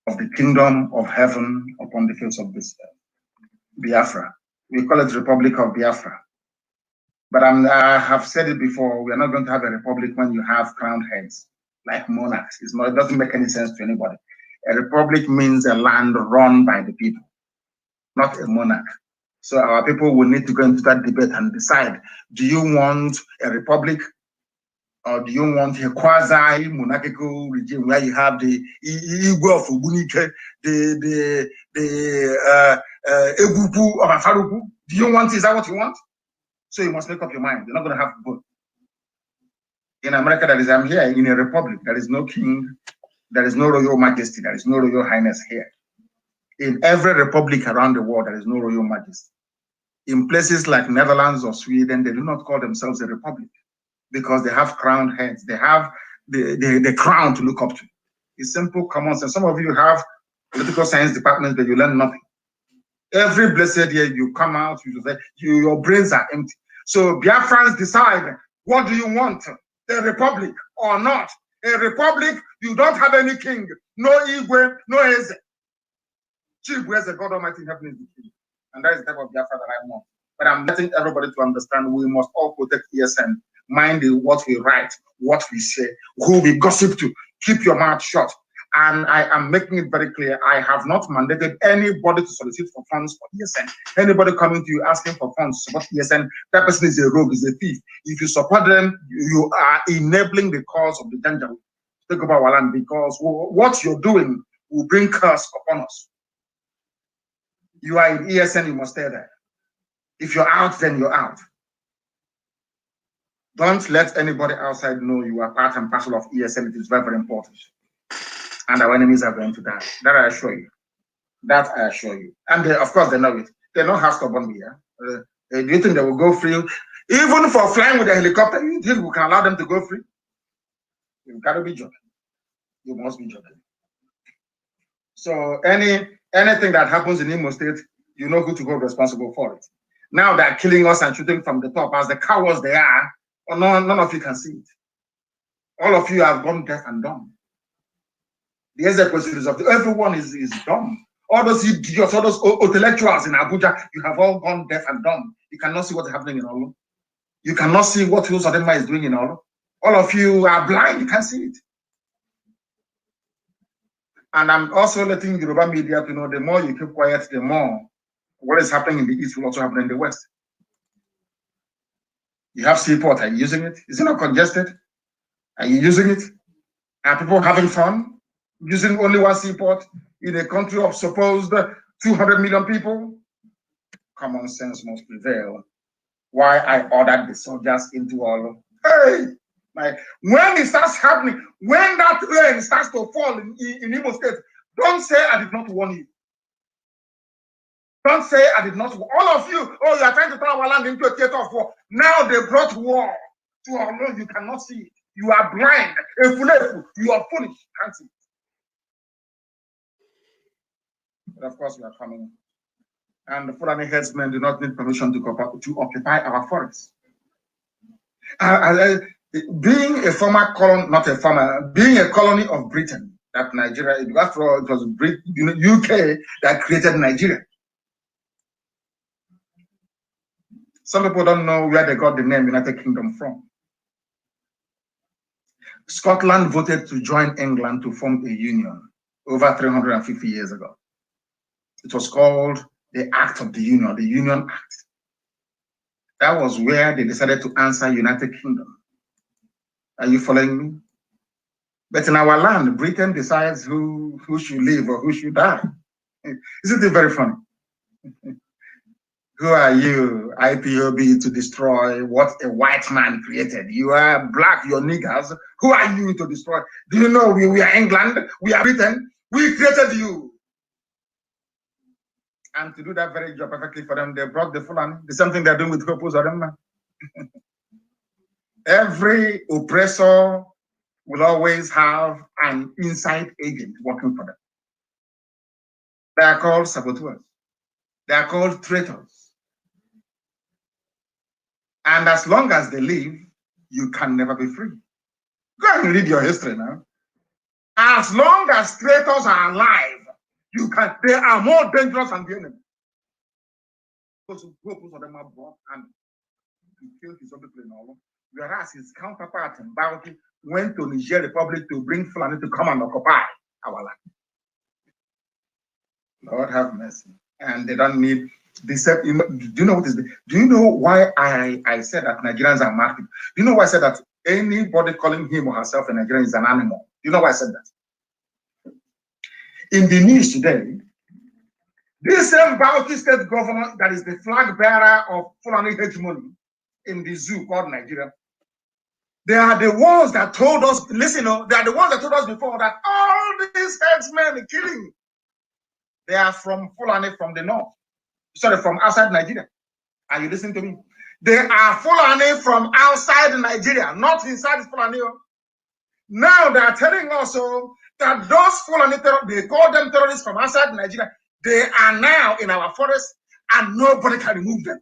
of the kingdom of heaven upon the face of this earth. Biafra. We call it Republic of Biafra. But I have said it before, we are not going to have a republic when you have crowned heads, like monarchs. It doesn't make any sense to anybody. A republic means a land run by the people, not a monarch. So our people will need to go into that debate and decide, do you want a republic or do you want a quasi-monarchical regime where you have the Igwe of Ubunike, the Egupu of Afarupu? Do you want, is that what you want? So you must make up your mind. You're not going to have both. In America, I'm here in a republic. There is no king. There is no royal majesty. There is no royal highness here. In every republic around the world, there is no royal majesty. In places like Netherlands or Sweden, they do not call themselves a republic because they have crowned heads. They have the crown to look up to. It's simple common sense. Some of you have political science departments, but you learn nothing. Every blessed year you come out, your brains are empty. So Biafrans decide, what do you want? A republic or not? A republic, you don't have any king. No Igwe, no Eze. Chief, where's the God Almighty in heaven is the king. And that is the type of Biafra that I want. But I'm letting everybody to understand we must all protect ESN. Mind what we write, what we say, who we gossip to. Keep your mouth shut. And I am making it very clear, I have not mandated anybody to solicit for funds for ESN. Anybody coming to you asking for funds to support ESN, that person is a rogue, is a thief. If you support them, you are enabling the cause of the danger. Take over our land, because what you're doing will bring curse upon us. You are in ESN, you must stay there. If you're out, then you're out. Don't let anybody outside know you are part and parcel of ESN. It is very, very important. And our enemies are going to die. That I assure you. That I assure you. And they, of course, they know it. They know how stubborn we are. Do you think they will go free? Even for flying with a helicopter, you think we can allow them to go free? You've got to be joking. You must be joking. So anything that happens in Imo State, you know who to hold responsible for it. Now they're killing us and shooting from the top as the cowards they are. None of you can see it. All of you have gone deaf and dumb. The executive of everyone is dumb. All those idiots, all those intellectuals in Abuja, you have all gone deaf and dumb. You cannot see what's happening in Olu. You cannot see what Uzodinma is doing in Olu. All of you are blind. You can't see it. And I'm also letting Yoruba media to know the more you keep quiet, the more what is happening in the East will also happen in the West. You have seaport. Are you using it? Is it not congested? Are you using it? Are people having fun using only one seaport in a country of supposed 200 million people? Common sense must prevail. Why I ordered the soldiers into all. Hey, when it starts happening, when that rain starts to fall in Imo State, don't say I did not warn you. Don't say I did not. All of you, oh, you are trying to turn our land into a theater of war. Now they brought war to our land. You cannot see it. You are blind. You are foolish. Can't see it. But of course, we are coming. And the Fulani headsmen do not need permission to occupy our forests. Being a former colony, not a former, being a colony of Britain, that Nigeria, after all, it was UK that created Nigeria. Some people don't know where they got the name United Kingdom from. Scotland voted to join England to form a union over 350 years ago. It was called the Act of the Union Act. That was where they decided to answer United Kingdom. Are you following me? But in our land, Britain decides who should live or who should die. Isn't it very funny? Who are you, IPOB, to destroy what a white man created? You are black, you're niggers. Who are you to destroy? Do you know we are England? We are Britain. We created you. And to do that very job perfectly for them, they brought the Fulani. The same thing they're doing with Kopus or them. Every oppressor will always have an inside agent working for them. They are called saboteurs. They are called traitors. And as long as they live, you can never be free. Go and read your history now. As long as traitors are alive, they are more dangerous than the enemy. Because Kopus of them are brought and he killed his own people in all. Whereas his counterpart in Bauchi went to Niger Republic to bring Fulani to come and occupy our land. Lord have mercy. And they don't need this. Do you know what is do you know why I said that Nigerians are mad people? Do you know why I said that anybody calling him or herself a Nigerian is an animal? Do you know why I said that? In the news today, this same Bauchi state governor that is the flag bearer of Fulani hegemony in the zoo called Nigeria, they are the ones that told us, listen, they are the ones that told us before that all these headsmen are killing. They are from Fulani from the north. Sorry, from outside Nigeria. Are you listening to me? They are Fulani from outside Nigeria, not inside Fulani. Now they are telling us that those Fulani, they call them terrorists from outside Nigeria. They are now in our forest and nobody can remove them.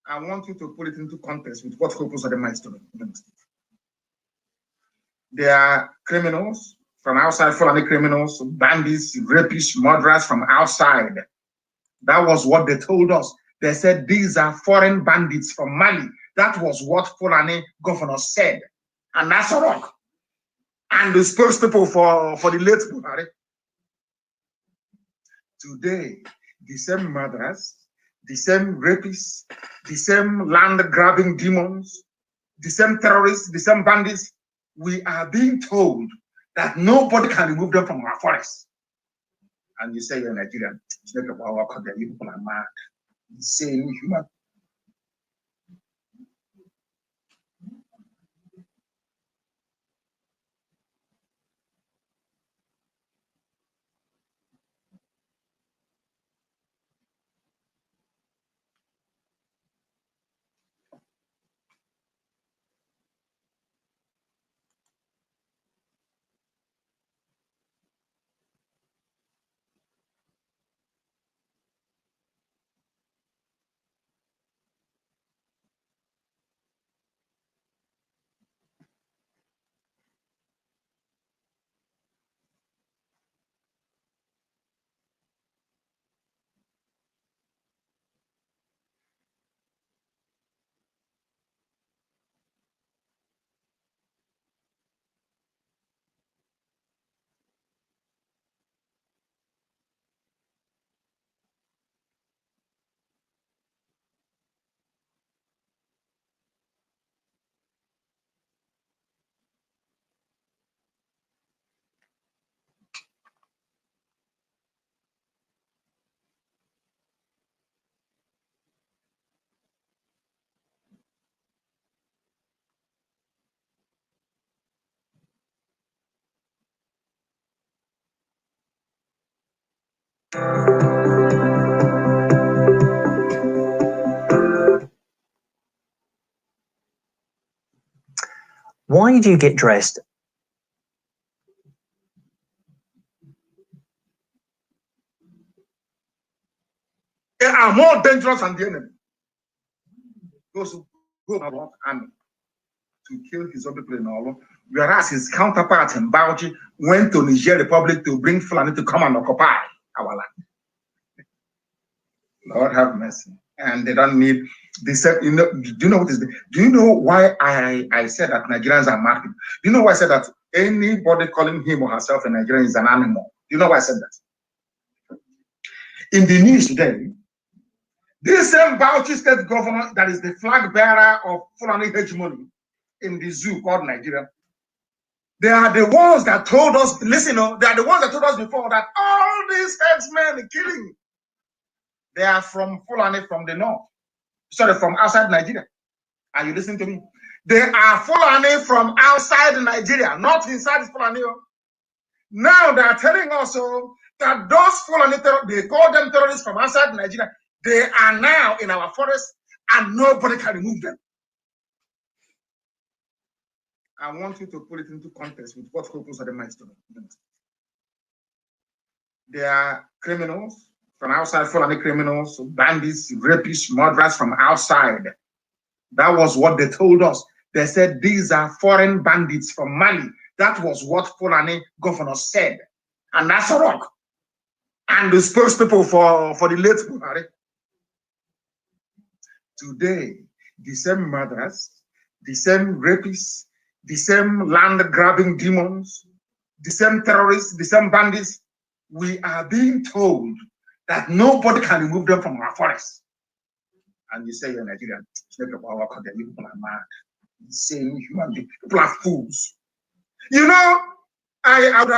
I want you to put it into context with what Kopus of the mind is doing. They are criminals from outside, Fulani criminals, bandits, rapists, murderers from outside. That was what they told us. They said these are foreign bandits from Mali. That was what Fulani governor said. And that's wrong. And the spokespeople for the late Buhari. Today, the same murderers, the same rapists, the same land-grabbing demons, the same terrorists, the same bandits, we are being told that nobody can remove them from our forests. And you say you're Nigerian. You people are mad. Insane, human. Why do you get dressed? They are more dangerous than the enemy. Those who go about army to kill his own people in Olo, whereas his counterpart in Bauchi went to Niger Republic to bring Fulani to come and occupy our land. Lord have mercy. And they don't need this. You know, do you know what is the, do you know why I said that Nigerians are mad people? Do you know why I said that anybody calling him or herself a Nigerian is an animal? Do you know why I said that? In the news today, this same Bauchi state governor that is the flag bearer of Fulani hegemony in the zoo called Nigeria, they are the ones that told us, listen, they are the ones that told us before that all these headsmen killing, they are from Fulani from the north. Sorry, from outside Nigeria. Are you listening to me? They are Fulani from outside Nigeria, not inside Fulani. Now they are telling us that those Fulani, they call them terrorists from outside Nigeria. They are now in our forest and nobody can remove them. I want you to put it into context with what Kokos are the minds doing. They are criminals from outside, Fulani criminals, bandits, rapists, murderers from outside. That was what they told us. They said these are foreign bandits from Mali. That was what Fulani governor said. And that's wrong. And the spokespeople for the late Buhari. Today, the same murderers, the same rapists, the same land-grabbing demons, the same terrorists, the same bandits, we are being told that nobody can remove them from our forests. And you say you're Nigerian. People are mad. Insane human beings. People are fools. You know, I would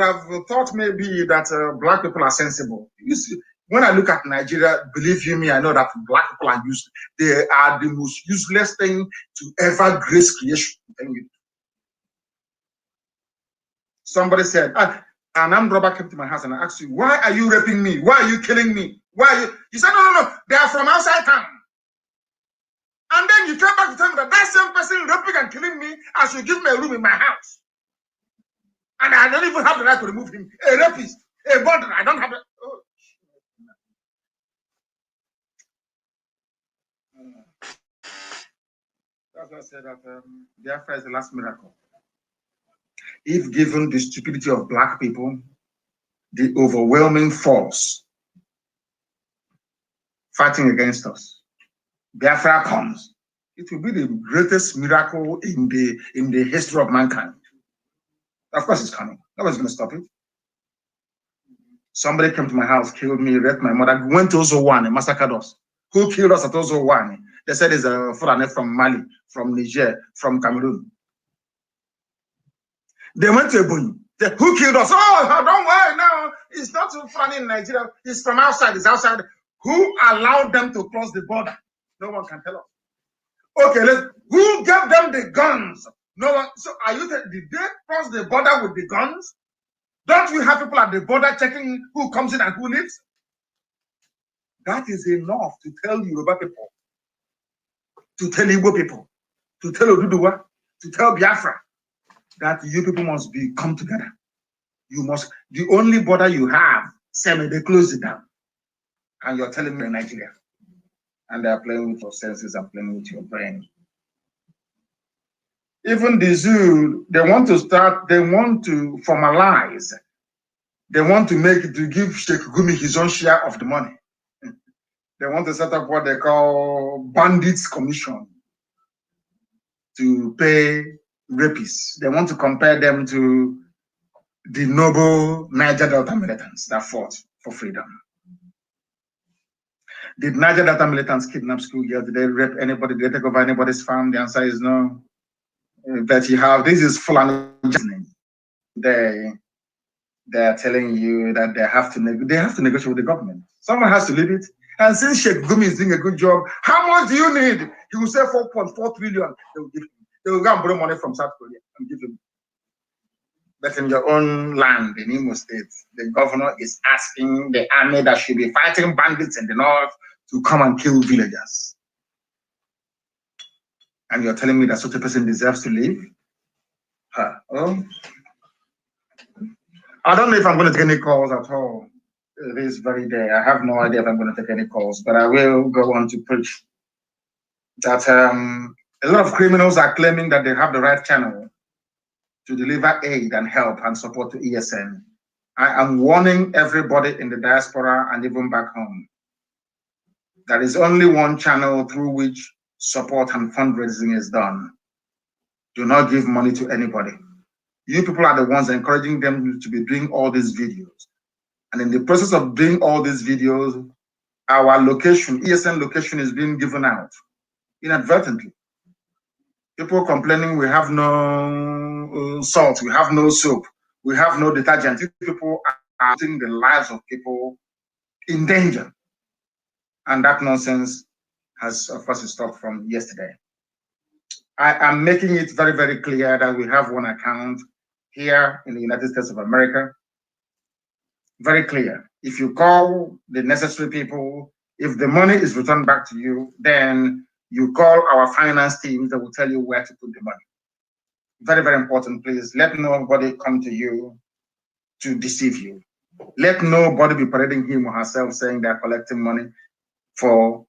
have thought maybe that black people are sensible. You see, when I look at Nigeria, believe you me, I know that black people are useless. They are the most useless thing to ever grace creation. Somebody said, an armed robber came to my house and I asked you, why are you raping me? Why are you killing me? Why are you? You said, no, they are from outside town. And then you came back to tell me that same person raping and killing me, I should give me a room in my house. And I don't even have the right to remove him. A rapist, a murderer, I don't have the... Oh. That's why I said that Biafra is the last miracle. If given the stupidity of black people, the overwhelming force fighting against us. Biafra comes. It will be the greatest miracle in the history of mankind. Of course it's coming. Nobody's going to stop it. Somebody came to my house, killed me, raped my mother, went to Ozowane and massacred us. Who killed us at Ozowane? They said it's a Fulani from Mali, from Niger, from Cameroon. They went to Ebonyi. Who killed us? Oh, don't worry, no. It's not Fulani in Nigeria. It's from outside. It's outside. Who allowed them to cross the border? No one can tell us. Okay, who gave them the guns? No one. So are you saying, did they cross the border with the guns? Don't we have people at the border checking who comes in and who leaves? That is enough to tell Yoruba people, to tell Igbo people, to tell Oduduwa, to tell Biafra that you people must come together. You must, the only border you have, they close it down. And you're telling me in Nigeria. And they're playing with your senses and playing with your brain. Even the zoo, they want to formalize. They want to give Sheikh Gumi his own share of the money. They want to set up what they call bandits commission to pay rapists. They want to compare them to the noble Niger Delta militants that fought for freedom. Did Niger Delta militants kidnap schoolgirls? Did they rape anybody? Did they take over anybody's farm? The answer is no. But you have, this is full on. They're telling you that they have to negotiate with the government. Someone has to lead it. And since Sheikh Gumi is doing a good job, how much do you need? He will say 4.4 trillion. They will give him. They will go and borrow money from South Korea and give him. But in your own land, in Imo State, the governor is asking the army that should be fighting bandits in the north to come and kill villagers. And you're telling me that such a person deserves to live? Oh. I don't know if I'm going to take any calls at all this very day. I have no idea if I'm going to take any calls, but I will go on to preach that a lot of criminals are claiming that they have the right channel to deliver aid and help and support to ESN. I am warning everybody in the diaspora and even back home. There is only one channel through which support and fundraising is done. Do not give money to anybody. You people are the ones encouraging them to be doing all these videos. And in the process of doing all these videos, our location, ESN location, is being given out inadvertently. People complaining we have no salt, we have no soap, we have no detergent. People are putting the lives of people in danger. And that nonsense has, of course, stopped from yesterday. I am making it very, very clear that we have one account here in the United States of America. Very clear. If you call the necessary people, if the money is returned back to you, then you call our finance teams that will tell you where to put the money. Very, very important, please. Let nobody come to you to deceive you. Let nobody be parading him or herself saying they're collecting money for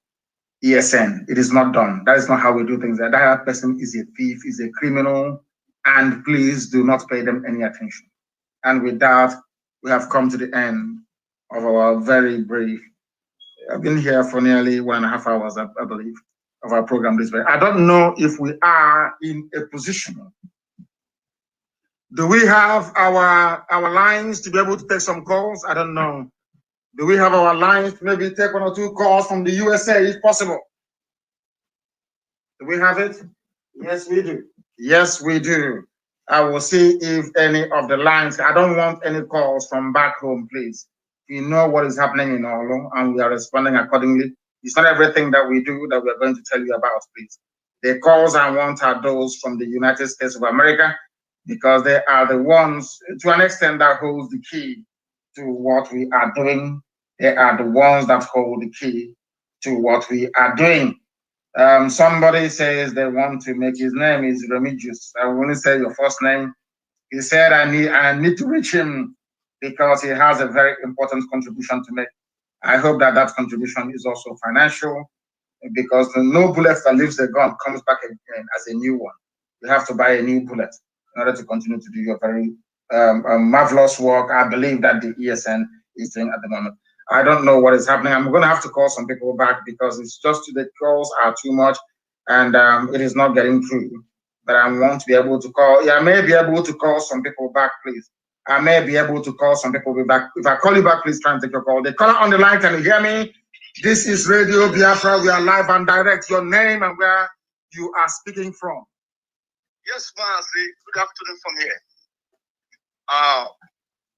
ESN. It is not done. That is not how we do things. That person is a thief, is a criminal, and please do not pay them any attention. And with that, we have come to the end of our very brief. I've been here for nearly 1.5 hours, I believe, of our program this way. I don't know if we are in a position. Do we have our lines to be able to take some calls? I don't know. Do we have our lines to maybe take 1 or 2 calls from the USA if possible? Do we have it? Yes, we do. Yes, we do. I will see if any of the lines, I don't want any calls from back home, please. You know what is happening in Olo, and we are responding accordingly. It's not everything that we do that we're going to tell you about, please. The calls I want are those from the United States of America, because they are the ones, to an extent, that holds the key to what we are doing. They are the ones that hold the key to what we are doing. Somebody says they want to make, his name is Remigius. I will only say your first name. He said, I need to reach him because he has a very important contribution to make. I hope that that contribution is also financial, because no bullet that leaves the gun comes back again as a new one. You have to buy a new bullet in order to continue to do your very marvelous work. I believe that the ESN is doing at the moment. I don't know what is happening. I'm going to have to call some people back because it's just the calls are too much and it is not getting through. But I want to be able to call. Yeah, I may be able to call some people back, please. I may be able to call some people back. If I call you back, please try and take your call. The caller on the line, can you hear me? This is Radio Biafra. We are live and direct. Your name and where you are speaking from. Yes, Mazi. Good afternoon from here.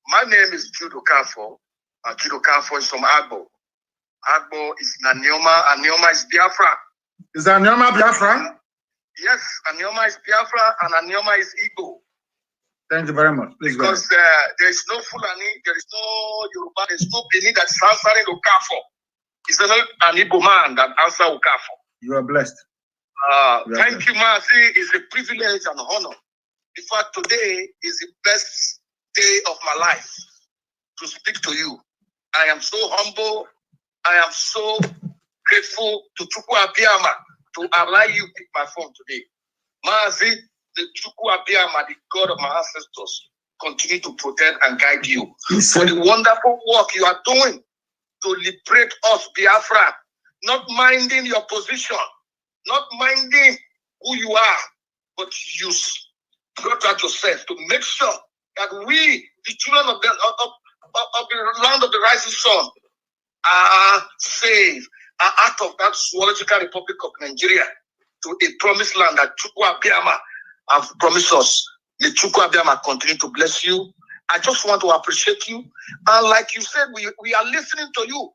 My name is Judo Kafo. Judo Kafo is from Agbo. Agbo is Anioma. Anioma is Biafra. Is Anioma Biafra? Yes, Anioma is Biafra and Anioma is Igbo. Thank you very much. Please because there is no Fulani, there is no Yoruba, there is no Bini that is answering Okafo. It's not an Igbo man that answers Okafo. You are blessed. Thank you, Mazi. It's a privilege and honor. In fact, today is the best day of my life to speak to you. I am so humble. I am so grateful to Chukwu Abiyama to allow you to pick my phone today. Mazi, the Chukwu Abiyama, the God of my ancestors, continue to protect and guide you for the wonderful work you are doing to liberate us, Biafra, not minding your position, not minding who you are, but use brought out yourself to make sure that we, the children of the land of the rising sun, are saved, are out of that zoological republic of Nigeria to a promised land that Chukwu Abiyama have promised us. The Chukwu Abiyama continue to bless you. I just want to appreciate you. And like you said, we are listening to you.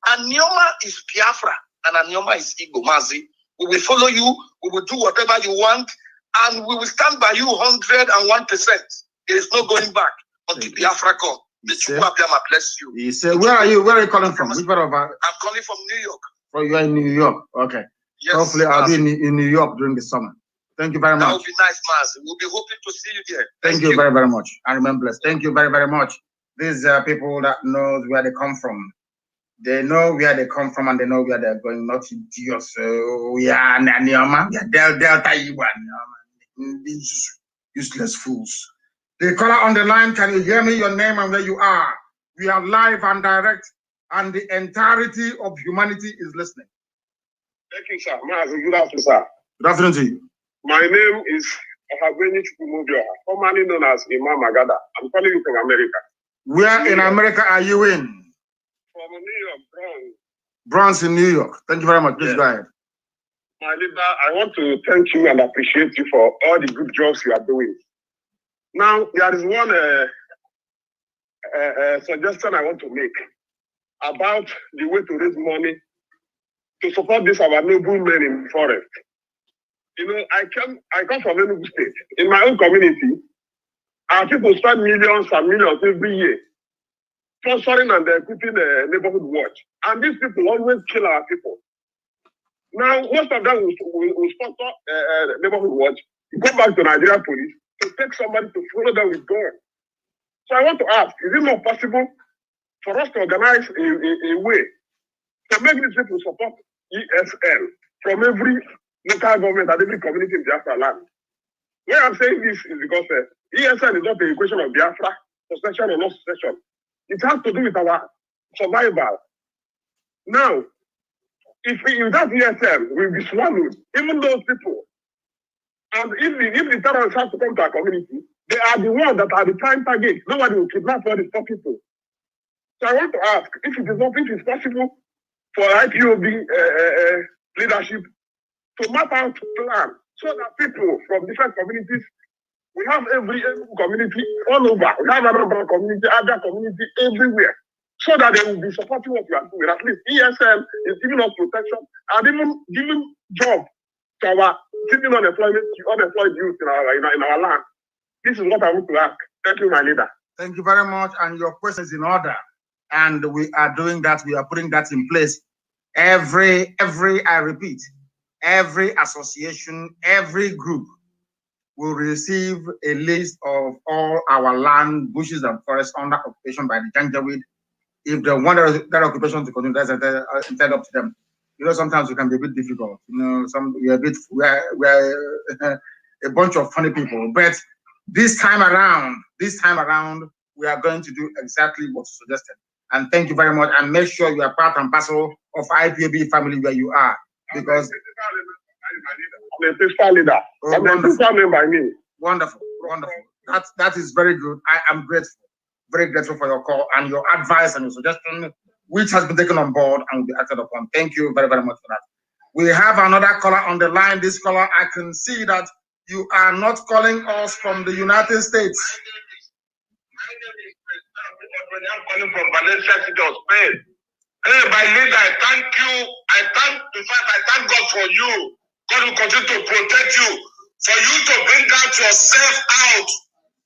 Anioma is Biafra and Anioma is Igbo, Mazi. We will follow you. We will do whatever you want. And we will stand by you 101%. There is no going back until Biafra comes. The Chukwu Abiyama bless you. He said, where are you? Where are you calling from? Which part of I'm calling from New York. Oh, you are in New York. Okay. Yes, hopefully I'll be in New York during the summer. Thank you very much. That would be nice, Mazi. We'll be hoping to see you there. Thank you very, very much. I remember blessed. Thank you very, very much. These are people that know where they come from. They know where they come from and they know where they're going, not idiots. So we are Anioma, we are Delta Iwan. These useless fools. The caller on the line, can you hear me? Your name and where you are. We are live and direct, and the entirety of humanity is listening. Thank you, sir. Good afternoon, sir. Good afternoon to you. My name is Ohabeni Chukwumobioha, formerly known as Imam Agada. I'm calling you from America. Where in America are you in? From New York, Bronx. Bronx in New York. Thank you very much. Please go ahead. My leader, I want to thank you and appreciate you for all the good jobs you are doing. Now, there is one suggestion I want to make about the way to raise money to support this our noble men in the forest. You know, I come from Enugu State. In my own community, our people spend millions and millions every year sponsoring and equipping the neighborhood watch. And these people always kill our people. Now, most of them will sponsor neighborhood watch, go back to Nigeria police to take somebody to follow them with gun. So I want to ask, is it not possible for us to organize a way to make these people support ESL from every local government and every community in Biafra land? Where I'm saying this is because ESL is not a question of Biafra, succession or not succession. It has to do with our survival. Now, if that ESL will be swallowed, even those people, and if the terrorists have to come to our community, they are the ones that are the prime target. Nobody will kidnap all these poor people. So I want to ask if it is possible for IPOB leadership to map out a plan so that people from different communities, we have every community all over. We have another community, other community everywhere, so that they will be supporting what we are doing. At least ESL is giving us protection and even giving job to our sitting unemployed youth in our land. This is what I want to ask. Thank you, my leader. Thank you very much. And your question is in order. And we are doing that. We are putting that in place. I repeat, every association, every group will receive a list of all our land, bushes, and forests under occupation by the Janjaweed. If they want that occupation to continue, that's entirely up to them. You know, sometimes it can be a bit difficult. You know, we're a bunch of funny people, but This time around, we are going to do exactly what you suggested. And thank you very much. And make sure you are part and parcel of IPOB family where you are, because I'm a fiscal leader. Oh, I'm a fiscal member by me. Wonderful, wonderful. That is very good. I am grateful, very grateful for your call and your advice and your suggestion, which has been taken on board and will be acted upon. Thank you very, very much for that. We have another caller on the line. This caller, I can see that you are not calling us from the United States. I'm calling from Valencia City of Spain. Hey, my leader, I thank you. I thank God for you. God will continue to protect you. For you to bring out yourself out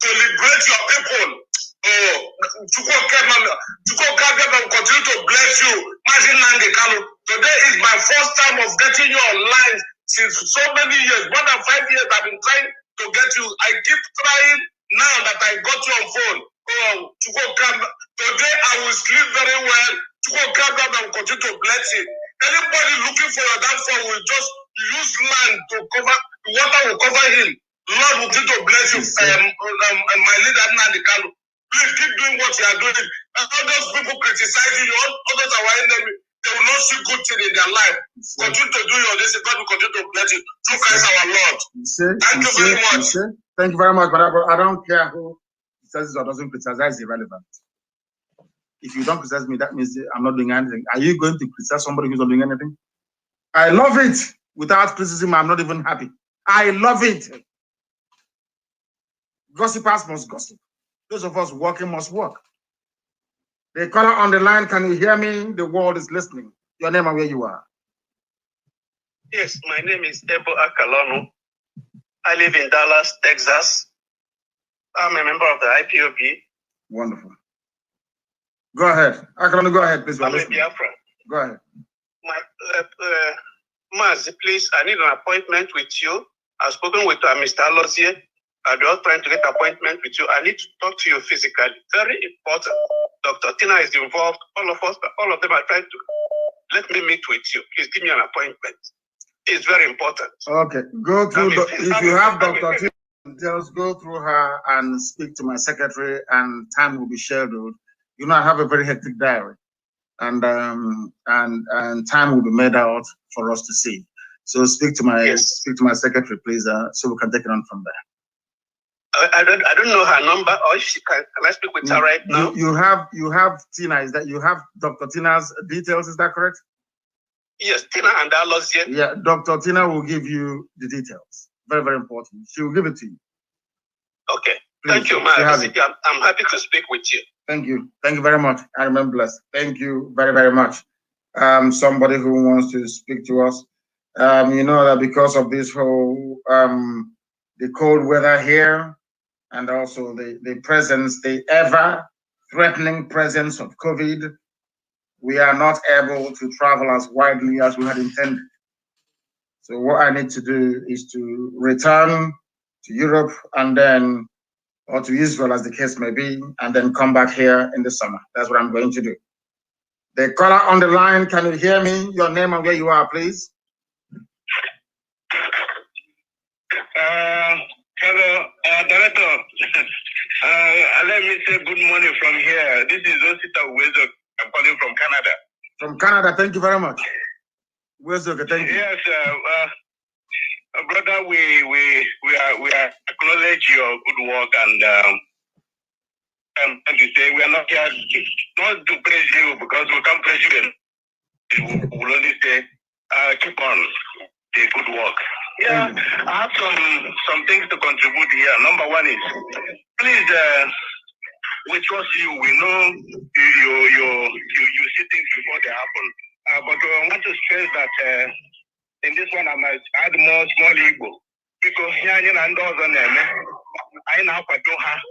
to liberate your people. Oh, to go and continue to bless you. Mazi Nnamdi Kanu. Today is my first time of getting you online since so many years. More than 5 years I've been trying to get you. I keep trying now that I got you on phone. Oh, to go come. Today I will sleep very well. To go come down and continue to bless you. Anybody looking for your downfall will just use land to cover. Water will cover him. Lord will continue to bless you. My leader Nnamdi Kanu. Please keep doing what you are doing. All those people criticizing you, all those our enemy, they will not see good thing in their life. Continue to do your this. God will continue to bless you. Through Christ our Lord. Thank you very much. Thank you very much, but I don't care who criticizes or doesn't criticize, irrelevant. If you don't criticize me, that means I'm not doing anything. Are you going to criticize somebody who's not doing anything? I love it. Without criticism, I'm not even happy. I love it. Gossipers must gossip. Those of us working must work. The caller on the line, can you hear me? The world is listening. Your name and where you are. Yes, my name is Ebo Akalonu. I live in Dallas, Texas. I'm a member of the IPOB. Wonderful. Go ahead. Akalonu, go ahead, please. I'm a Biafra. Go ahead. Mazi, please, I need an appointment with you. I've spoken with Mr. Alozie. I'm just trying to get an appointment with you. I need to talk to you physically. Very important. Dr. Tina is involved. All of them are trying to let me meet with you. Please give me an appointment. It's very important. Okay. Go through. If you have Dr. Tina details, go through her and speak to my secretary, and time will be scheduled. You know, I have a very hectic diary, and time will be made out for us to see. So speak to my secretary, please, so we can take it on from there. I don't know her number, or if she can I speak with her right now? You have Tina. Is that you have Dr. Tina's details? Is that correct? Yes, Tina and Alozie. Yeah, Dr. Tina will give you the details. Very, very important. She will give it to you. Okay. Please, thank you, Mazi. I'm happy to speak with you. Thank you. Thank you very much. I remain blessed. Thank you very, very much. Somebody who wants to speak to us. You know that because of this whole the cold weather here, and also the presence, the ever-threatening presence of COVID, we are not able to travel as widely as we had intended. So what I need to do is to return to Europe and then, or to Israel as the case may be, and then come back here in the summer. That's what I'm going to do. The caller on the line, can you hear me? Your name and where you are, please. Hello, Director. Let me say good morning from here. This is Osita Uwezo. I'm calling from Canada. From Canada, thank you very much. Uwezo, thank you. Yes, brother, we acknowledge your good work, and to say we are not here not to praise you, because we can't praise you. We will only say keep on the good work. Yeah, I have some things to contribute here. Number one is, please, we trust you. We know you see things before they happen. But I want to stress that in this one I might add more small Igbo, because here and those on them, I know what to have,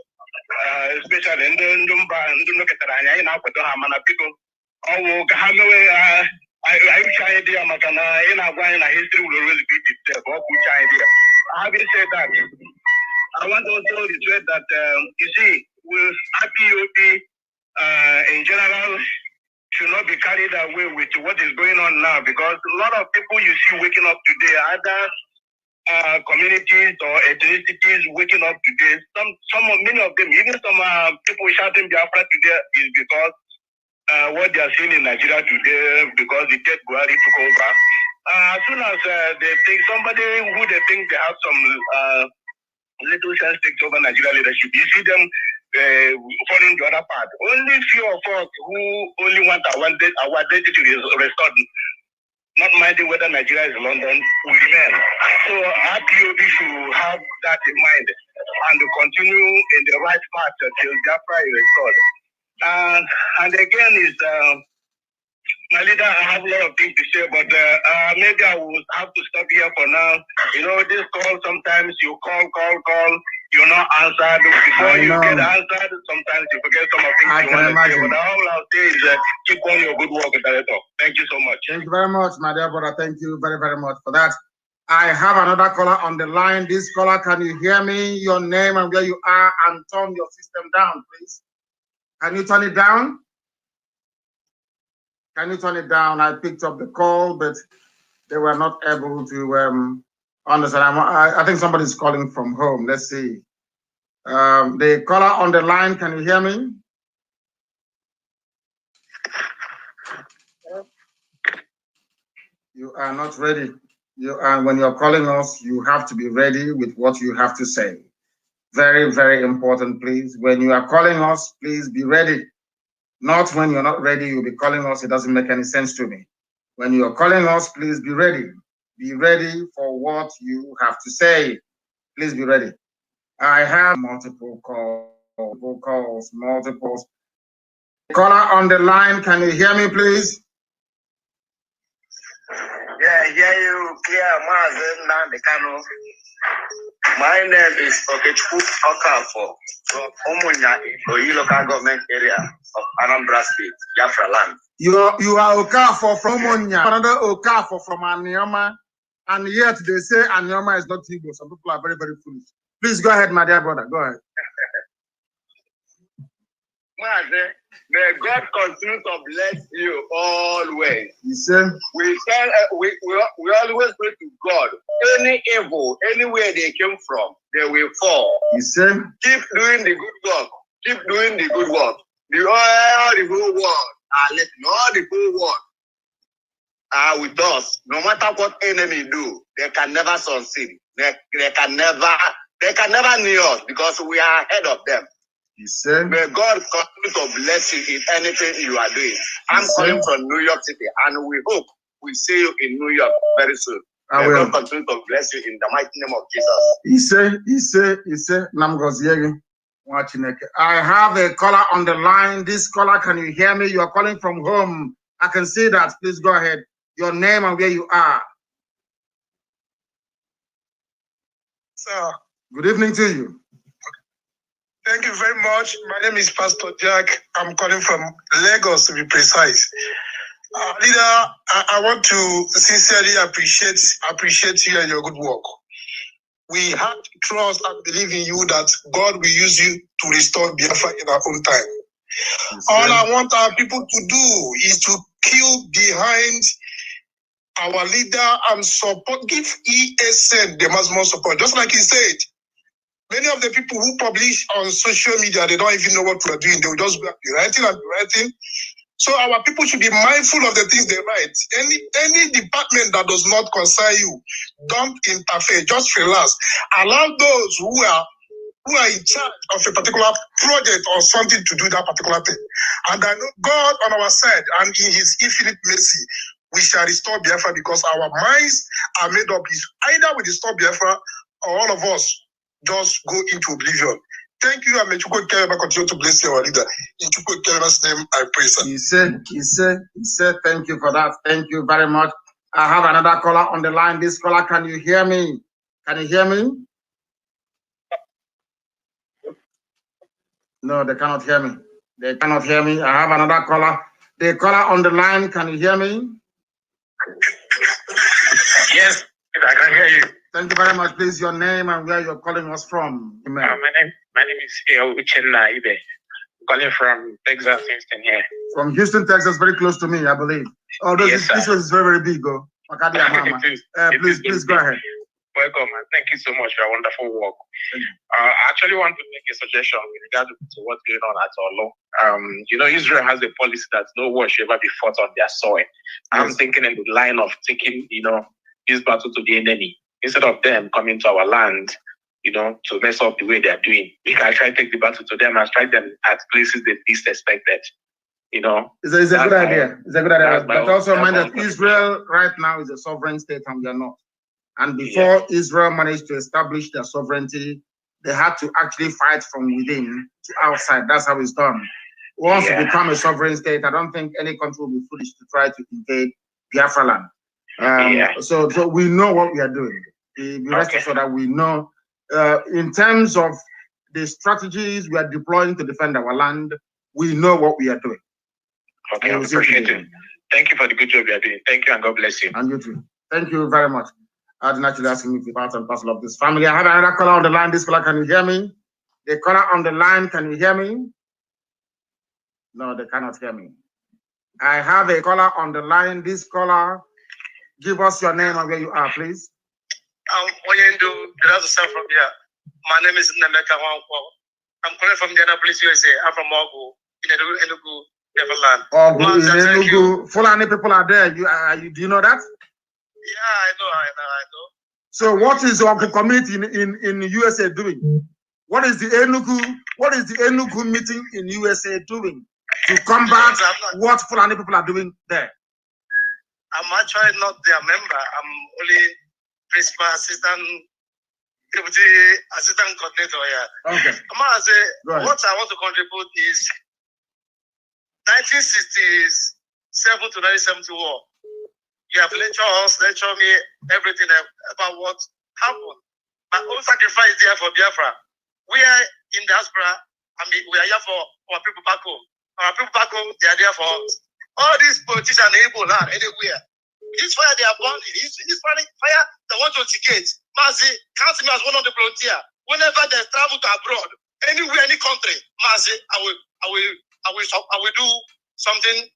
especially in the I know what to have, man. People, I wish idea, Makana, in a history will always be itself. Which idea? Having said that, I want also to reiterate that you see, with IPOB in general should not be carried away with what is going on now, because a lot of people you see waking up today, either communities or ethnicities waking up today. Many of them, even some people shouting Biafra today is because what they are seeing in Nigeria today, because the dead Buhari took over. As soon as they think somebody who they think they have some little sense takes over Nigeria leadership, you see them falling the other part. Only few of us who only want our identity restored, not minding whether Nigeria is London, will remain. So IPOB should have that in mind and to continue in the right path until Biafra is restored. And again, is my leader, I have a lot of things to say, but maybe I will have to stop here for now. You know, this call, sometimes you call, you're not answered. Before you get answered, sometimes you forget some of the things you want to say. But all I'll say is keep on your good work, Director. Thank you so much. Thank you very much, my dear brother. Thank you very, very much for that. I have another caller on the line. This caller, can you hear me? Your name and where you are, and turn your system down, please. Can you turn it down? Can you turn it down? I picked up the call, but they were not able to understand. I think somebody's calling from home. Let's see. The caller on the line, can you hear me? You are not ready. When you're calling us, you have to be ready with what you have to say. Very, very important, please. When you are calling us, please be ready. Not when you're not ready, you'll be calling us. It doesn't make any sense to me. When you're calling us, please be ready. Be ready for what you have to say. Please be ready. I have multiple calls. Caller on the line, can you hear me, please? Yeah, I hear you clear, Mazi Nnamdi Kanu. My name is Okafo from Umunya, Oyi local government area of Anambra State, Biafra land. You are Okafo from Umunya, another Okafo from Anioma, and yet they say Anioma is not Igbo. Some people are very, very foolish. Please go ahead, my dear brother. Go ahead. Mazi, may God continue to bless you always. You say? We always pray to God. Any evil, anywhere they came from, they will fall. You say? Keep doing the good work. Keep doing the good work. The whole world all the whole world are with us. No matter what enemy do, they can never succeed. They can never near us because we are ahead of them. You say? May God continue to bless you in anything you are doing. I'm calling from New York City, and we hope we see you in New York very soon. May God continue to bless you in the mighty name of Jesus. He said, Namgoziegi. I have a caller on the line. This caller, can you hear me? You are calling from home. I can see that. Please go ahead. Your name and where you are. Sir. Good evening to you. Thank you very much. My name is Pastor Jack. I'm calling from Lagos, to be precise. Leader, I want to sincerely appreciate you and your good work. We have trust and believe in you that God will use you to restore Biafra in our own time. Yes, all I want our people to do is to queue behind our leader and support, give ESN the maximum support. Just like he said, many of the people who publish on social media, they don't even know what we're doing. They will just be writing. So our people should be mindful of the things they write. Any department that does not concern you, don't interfere. Just relax. Allow those who are in charge of a particular project or something to do that particular thing. And I know God on our side, and in His infinite mercy, we shall restore Biafra, because our minds are made up. Either we restore Biafra, or all of us just go into oblivion. Thank you, and may Chukwu Kerema continue to bless your leader. In Chukwu Kerema's name, I pray, sir. He said, thank you for that. Thank you very much. I have another caller on the line. This caller, can you hear me? Can you hear me? No, they cannot hear me. They cannot hear me. I have another caller. The caller on the line, can you hear me? Yes, I can hear you. Thank you very much. Please, your name and where you're calling us from. My name is Uchenna Ibe. Calling from Texas, Houston here. From Houston, Texas, very close to me, I believe. Oh, this is very, very big. Please go ahead. Welcome, and thank you so much for your wonderful work. I actually want to make a suggestion with regard to what's going on at Olo. Israel has a policy that no war should ever be fought on their soil. Yes. I'm thinking in the line of taking, this battle to the enemy instead of them coming to our land, to mess up the way they're doing. We can try to take the battle to them and strike them at places they least expected. It's a good idea. It's a good idea. But also mind that Israel right now is a sovereign state and we are not. And before Israel managed to establish their sovereignty, they had to actually fight from within to outside. That's how it's done. Once you become a sovereign state, I don't think any country will be foolish to try to invade Biafra land. So we know what we are doing. Be rest assured that we know. In terms of the strategies we are deploying to defend our land, we know what we are doing. Okay, I appreciate it. Thank you for the good job you are doing. Thank you and God bless you. And you too. Thank you very much. I did actually ask me to be part and parcel of this family. I have another caller on the line. This caller, can you hear me? The caller on the line, can you hear me? No, they cannot hear me. I have a caller on the line. This caller, give us your name and where you are, please. Oyendu, from here. My name is Nnamdi Kanu. I'm calling from Indianapolis, USA. I'm from Ogu, in Enugu, Neverland. Ogu, in Enugu. Fulani people are there. Do you know that? Yeah, I know. So what is our community in USA doing? What is the Enugu meeting in USA doing to combat what Fulani people are doing there? I'm actually not their member. I'm only principal assistant, deputy assistant coordinator here. Okay. What I want to contribute is 1967 to 1971. You have lectured me everything about what happened. My own sacrifice there for Biafra. We are in diaspora. We are here for our people back home. Our people back home, they are there for us. All these politicians able land anywhere. This fire they are burning. This fire they want to instigate. Mazi, count me as one of the volunteer. Whenever they travel to abroad, anywhere, any country, Mazi, I will do something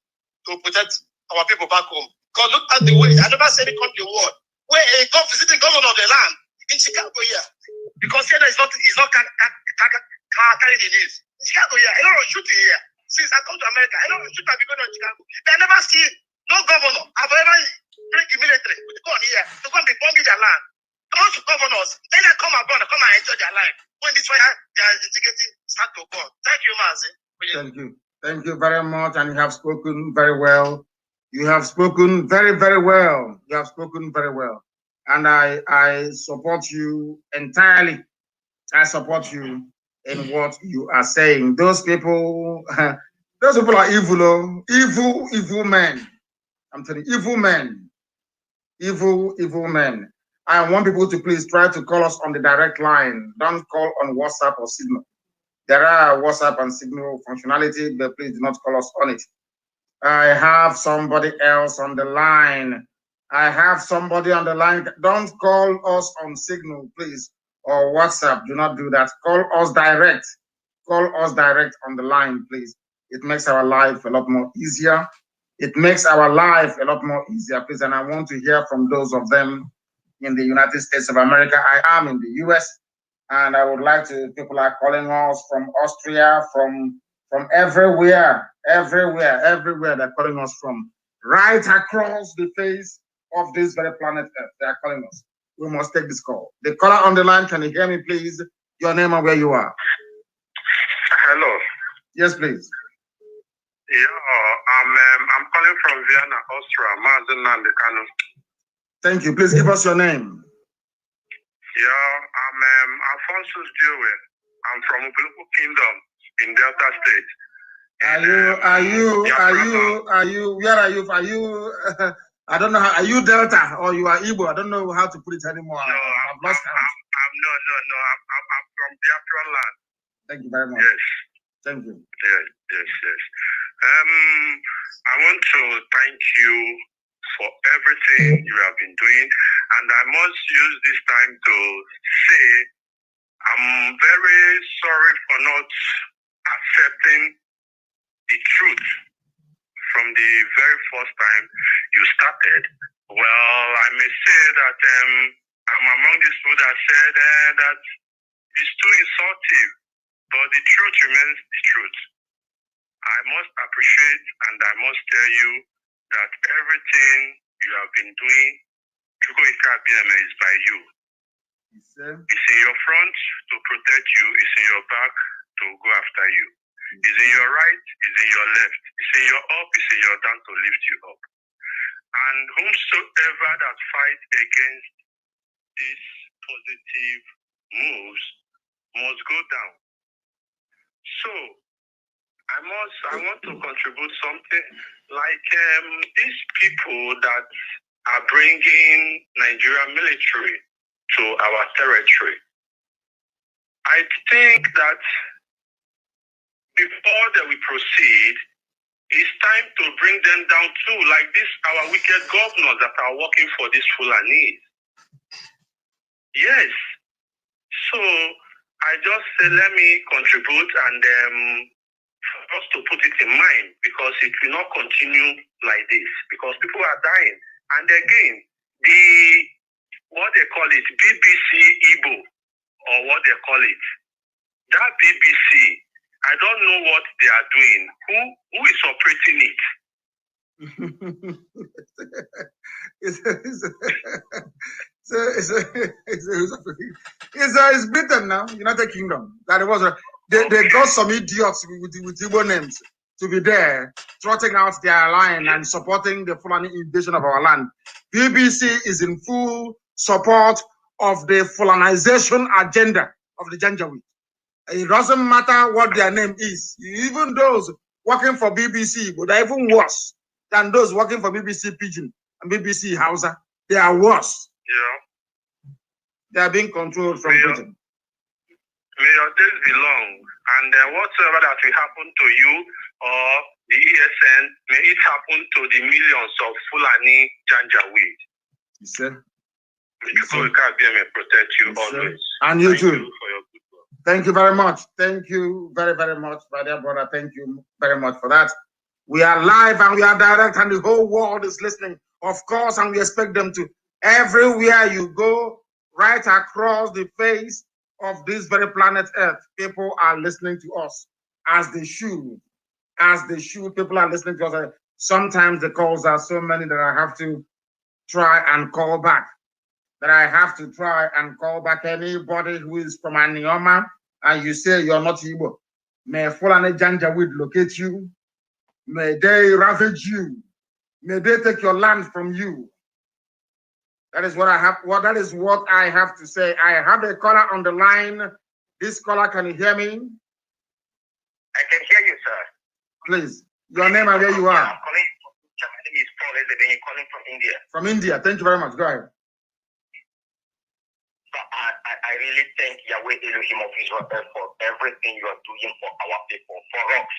to protect our people back home. Because look at the way, I never said any country word where a visiting governor of the land in Chicago here. Because here is not carrying the news. In Chicago here, a lot of shooting here. Since I come to America, a lot of shooting have been going on in Chicago. I never see no governor have ever bring the military with gun here to come be bombing their land. Those governors, then they come abroad and come and enjoy their life. When this fire they are instigating start to burn. Thank you, Mazi. Thank you. Thank you very much, and you have spoken very well. You have spoken very, very well. You have spoken very well. And I support you entirely. I support you in what you are saying. Those people are evil, evil men. I'm telling you, evil men. Evil men. I want people to please try to call us on the direct line. Don't call on WhatsApp or Signal. There are WhatsApp and Signal functionality, but please do not call us on it. I have somebody else on the line. I have somebody on the line. Don't call us on Signal, please, or WhatsApp. Do not do that. Call us direct. Call us direct on the line, please. It makes our life a lot more easier. It makes our life a lot more easier, please. And I want to hear from those of them in the United States of America. I am in the US, and I would like to, people are calling us from Austria, from everywhere they're calling us from, right across the face of this very planet Earth. They are calling us. We must take this call. The caller on the line, can you hear me, please? Your name and where you are. Hello. Yes, please. Yeah, I'm calling from Vienna, Austria. Mazi Nnamdi Kanu. Thank you. Please give us your name. Yeah, I'm Alphonsus Dewey. I'm from Ubuluku Kingdom in Delta State. Where are you? Are you, I don't know how, are you Delta or you are Igbo? I don't know how to put it anymore. No, I've lost count. I'm from Biafra land. Thank you very much. Yes. Thank you. Yes. I want to thank you for everything you have been doing, and I must use this time to say I'm very sorry for not accepting the truth from the very first time you started. Well, I may say that I'm among these people that said that it's too insulting, but the truth remains the truth. I must appreciate and I must tell you that everything you have been doing, is by you. It's in your front to protect you, it's in your back to go after you. It's in your right, it's in your left, it's in your up, it's in your down to lift you up. And whomsoever that fight against these positive moves must go down. So I want to contribute something like these people that are bringing Nigerian military to our territory. I think that before that we proceed, it's time to bring them down too, like this, our wicked governors that are working for this Fulanis. Yes. So I just say, let me contribute and for us to put it in mind, because it will not continue like this, because people are dying. And again, what they call it, BBC Igbo, or what they call it, that BBC, I don't know what they are doing. Who is operating it? It's Britain now, United Kingdom. That it was they got some idiots with Igbo names to be there, trotting out their line and supporting the Fulani invasion of our land. BBC is in full support of the Fulanization agenda of the Janjaweed. It doesn't matter what their name is. Even those working for BBC, but they're even worse than those working for BBC Pidgin and BBC Hausa. They are worse. Yeah. They are being controlled from Britain. May your days be long, and whatsoever that will happen to you or the ESN, may it happen to the millions of Fulani Janjaweed. You said. May protect you always. And you too. Thank you for your good work. Thank you very much. Thank you very, very much, my dear brother. Thank you very much for that. We are live and we are direct, and the whole world is listening, of course, and we expect them to. Everywhere you go, right across the face of this very planet Earth, people are listening to us as they should. As they should, people are listening to us. Sometimes the calls are so many that I have to try and call back. Anybody who is from Anioma and you say you're not Igbo, may Fulani Janjaweed locate you. May they ravage you. May they take your land from you. That is what I have. That is what I have to say. I have a caller on the line. This caller, can you hear me? I can hear you, sir. Please, your name and where you are. I'm calling. My name is Paul Ezebeni, calling from India. From India. Thank you very much. Go ahead. I really thank Yahweh Elohim of Israel for everything you are doing for our people, for us.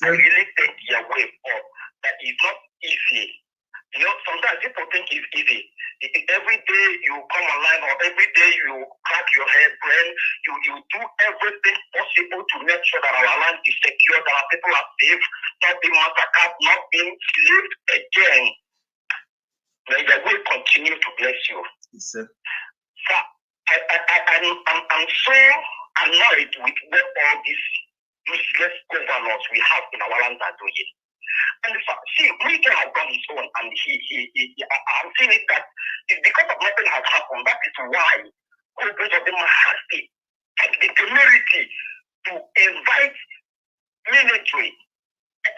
I really thank Yahweh for that. It's not easy. You know, sometimes people think it's easy. Every day you come online, or every day you crack your head, brain, you do everything possible to make sure that our land is secure, that our people are safe, not being massacred, not being lived again. May Yahweh continue to bless you. Yes, sir. So I'm so annoyed with what all these useless governors we have in our land are doing. And see, Michael has done his own, and I'm seeing it that it's because of nothing has happened. That is why both of them have the temerity to invite military.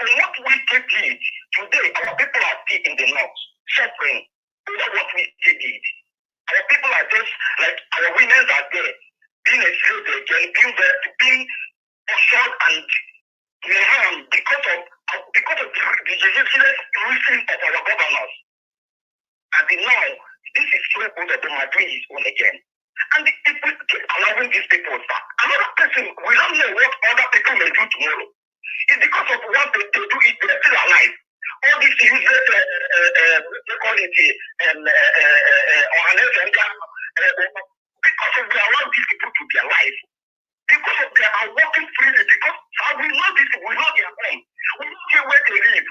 And what we did today, our people are still in the north, suffering over what we did. Our people are just like our women are there, being enslaved again, being assured and harmed because of the useless reason of our governors. And now, this is so good that they are doing his own again. And the people keep allowing these people back. Another person, we don't know what other people may do tomorrow. It's because of what they do, they're still alive. All these useless, because we allow these people to be alive. Because they are working freely, because we know this, we know their home. We know where they live.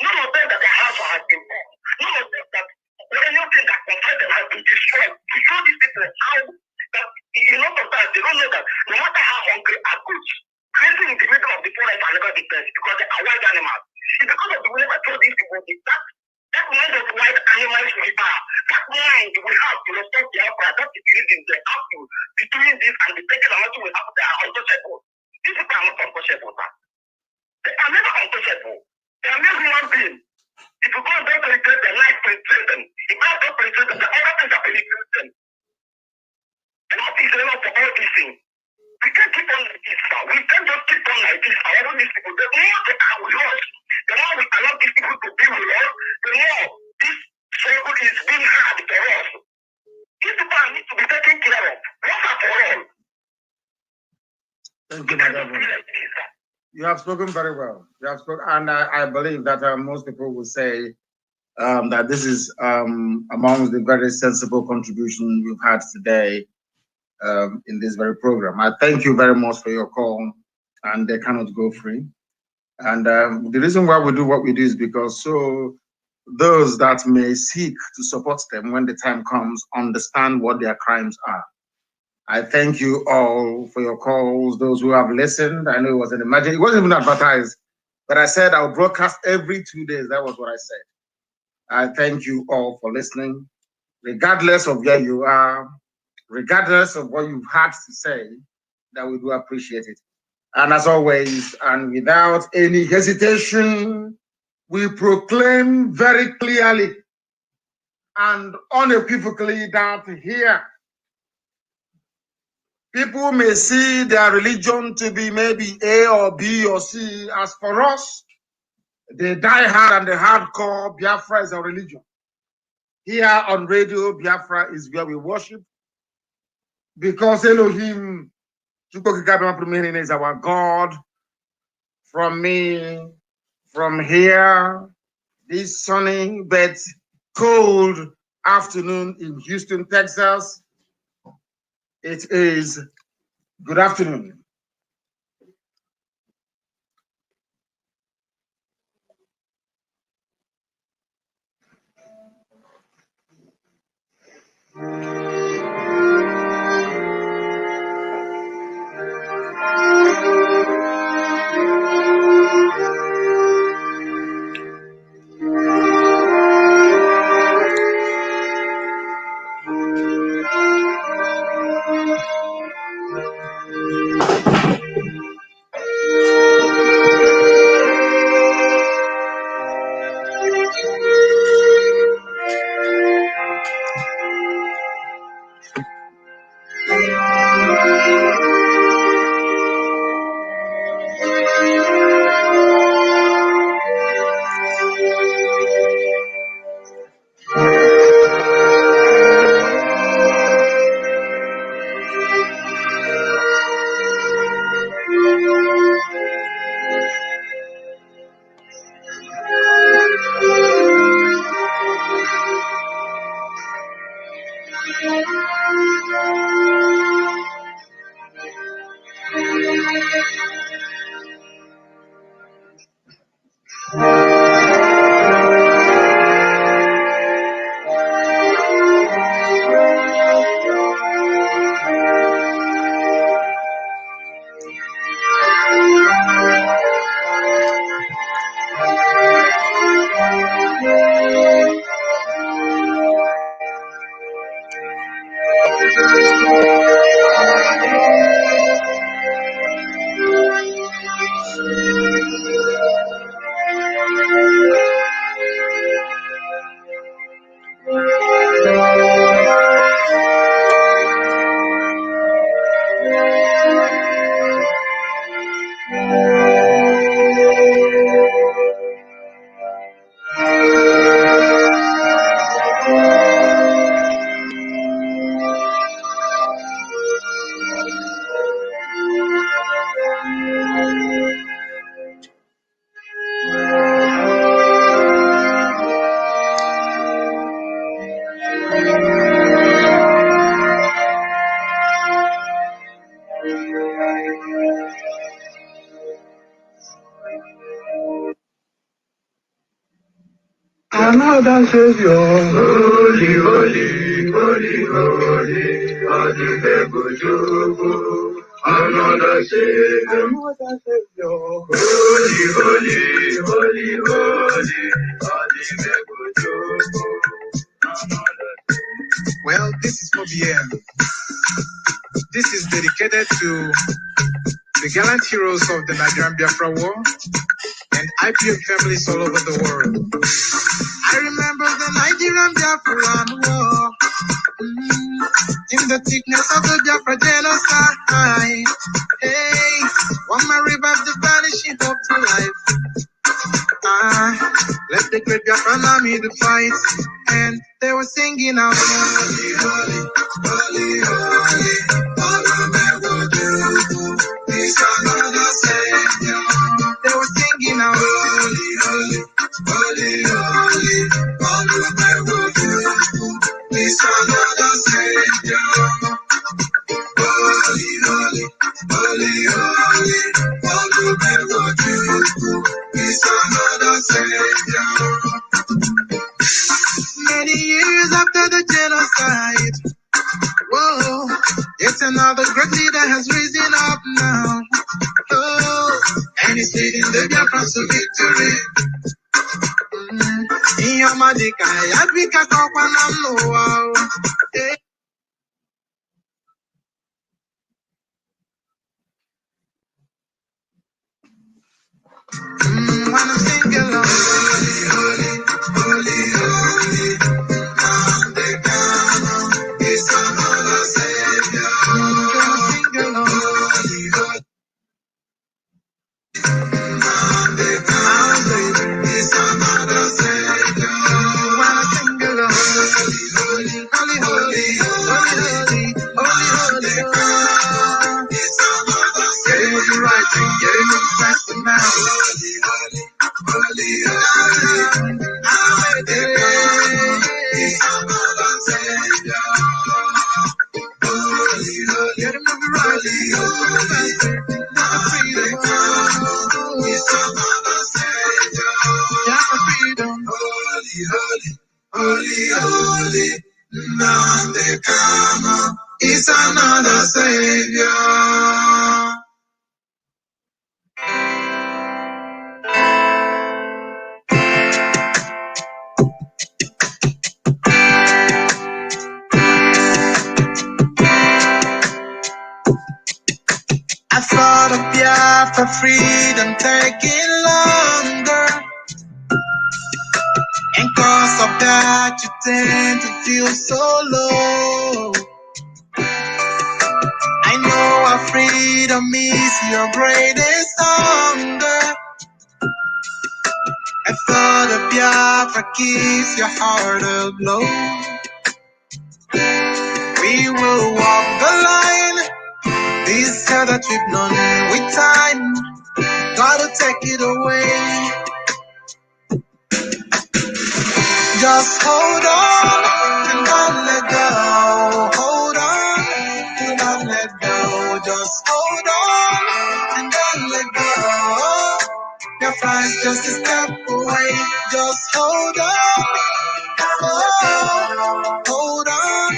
None of them that their house has been bought. None of them that anything that concern them has been destroyed the best because they are wild animals. It's because of the way I told these people that mind of wild animals we are. That mind we have to respect Biafra. That's the reason they have to be doing this and be taking a lot we have. They are untouchable. These people are not untouchable, man. They are never untouchable. They are not human beings. If you go and don't penetrate their life, penetrate them. If you don't penetrate them, the other things are penetrate them. Enough is enough for all these things. We can't keep on like this, sir. We can't just keep on like this. All these people, the more they are with us, the more we allow these people to be with us, the more this struggle is being hard for us. These people need to be taken care of. Once and for all. Thank you, Madam. You have spoken very well. You have spoken, and I believe that most people will say that this is among the very sensible contribution we've had today in this very program. I thank you very much for your call, and they cannot go free. And the reason why we do what we do is because so those that may seek to support them when the time comes understand what their crimes are. I thank you all for your calls, those who have listened. I know it wasn't imagined, it wasn't even advertised, but I said I'll broadcast every 2 days. That was what I said. I thank you all for listening, regardless of where you are, regardless of what you've had to say, that we do appreciate it. And as always, and without any hesitation, we proclaim very clearly and unequivocally that here, people may see their religion to be maybe A or B or C. As for us, the die-hard and the hardcore, Biafra is our religion. Here on radio, Biafra is where we worship, because Elohim is our God. From me, from here, this sunny but cold afternoon in Houston, Texas, it is good afternoon. Another Savior, holy, holy, holy, holy, holy, holy, holy, another Savior. Holy, holy, holy, holy, Well, this is for BM. This is dedicated to the gallant heroes of the Nigerian Biafra War and Ipob families all over the world. I remember the Nigerian Biafra War, in the thickness of the Biafra genocide. Hey, one man revived the vanishing hope to life. Let the great Biafra army to fight, and they were singing out, holy, holy, holy, holy, all the men will do, this another Savior. They were singing out, holy, holy, holy, holy, all the men will do, this another Savior. Holy, holy, holy, holy, all the men will do, this another Savior. Many years after the genocide, whoa, yet another great leader has risen up now. Oh, and he's leading the Biafrans to victory. In your magic, I have become a wow. When I'm singing along, holy, holy, holy, holy, Nnamdi Kanu is another Savior. When I'm singing along, holy, holy, Nnamdi Kanu is another Savior. When I sing along, holy, holy, holy, holy, holy, holy, holy, holy, is another Savior. Getting with the right thing, getting with the faster now. Holy, holy, holy, holy, Nnamdi Kanu is another Savior. Holy, holy, getting with the right thing, getting with the faster. Now freedom, is another Savior. Yeah, for freedom. Holy, holy, holy, holy, Nnamdi Kanu is another Savior. I thought of Biafra freedom taking longer, and cause of that you tend to feel so low. I know our freedom is your greatest hunger. I thought of Biafra keeps your heart aglow. We will walk the line, this hell that we've known with time. God will take it away. Just hold on and don't let go. Hold on, do not let go. Just hold on and don't let go. Your flight's just a step away. Just hold on. Oh, hold on,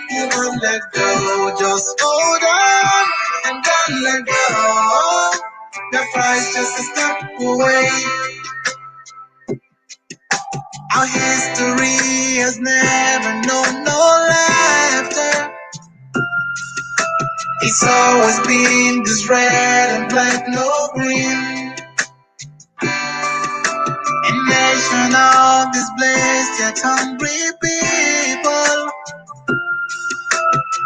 do not let go. Just hold on and don't let go. Your flight's just a step away. Our history has never known no laughter. It's always been this red and black, no green. A nation of this blessed yet hungry people.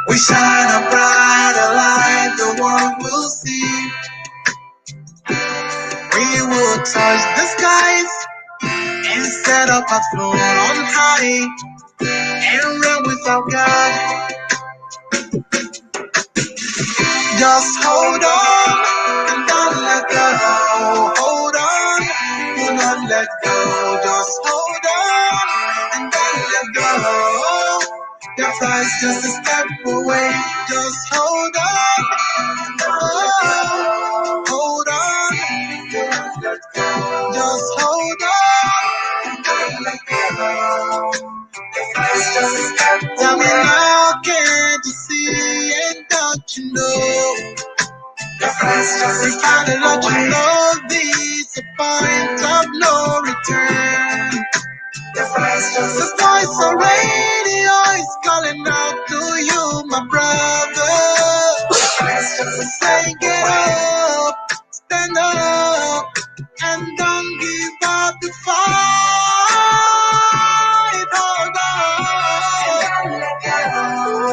We shine a brighter light the world will see. We will touch the skies and set up a throne on high and reign with our God. Just hold on and don't let go. Hold on, do not let go. Just hold on and don't let go. Your pride's just a step away. Just hold on. Oh, hold on. Just hold on and don't let go. Your pride's just a step away. Tell me now, can't you see and don't you know? We gotta let you know this, a point of no return. The voice of radio is calling out to you.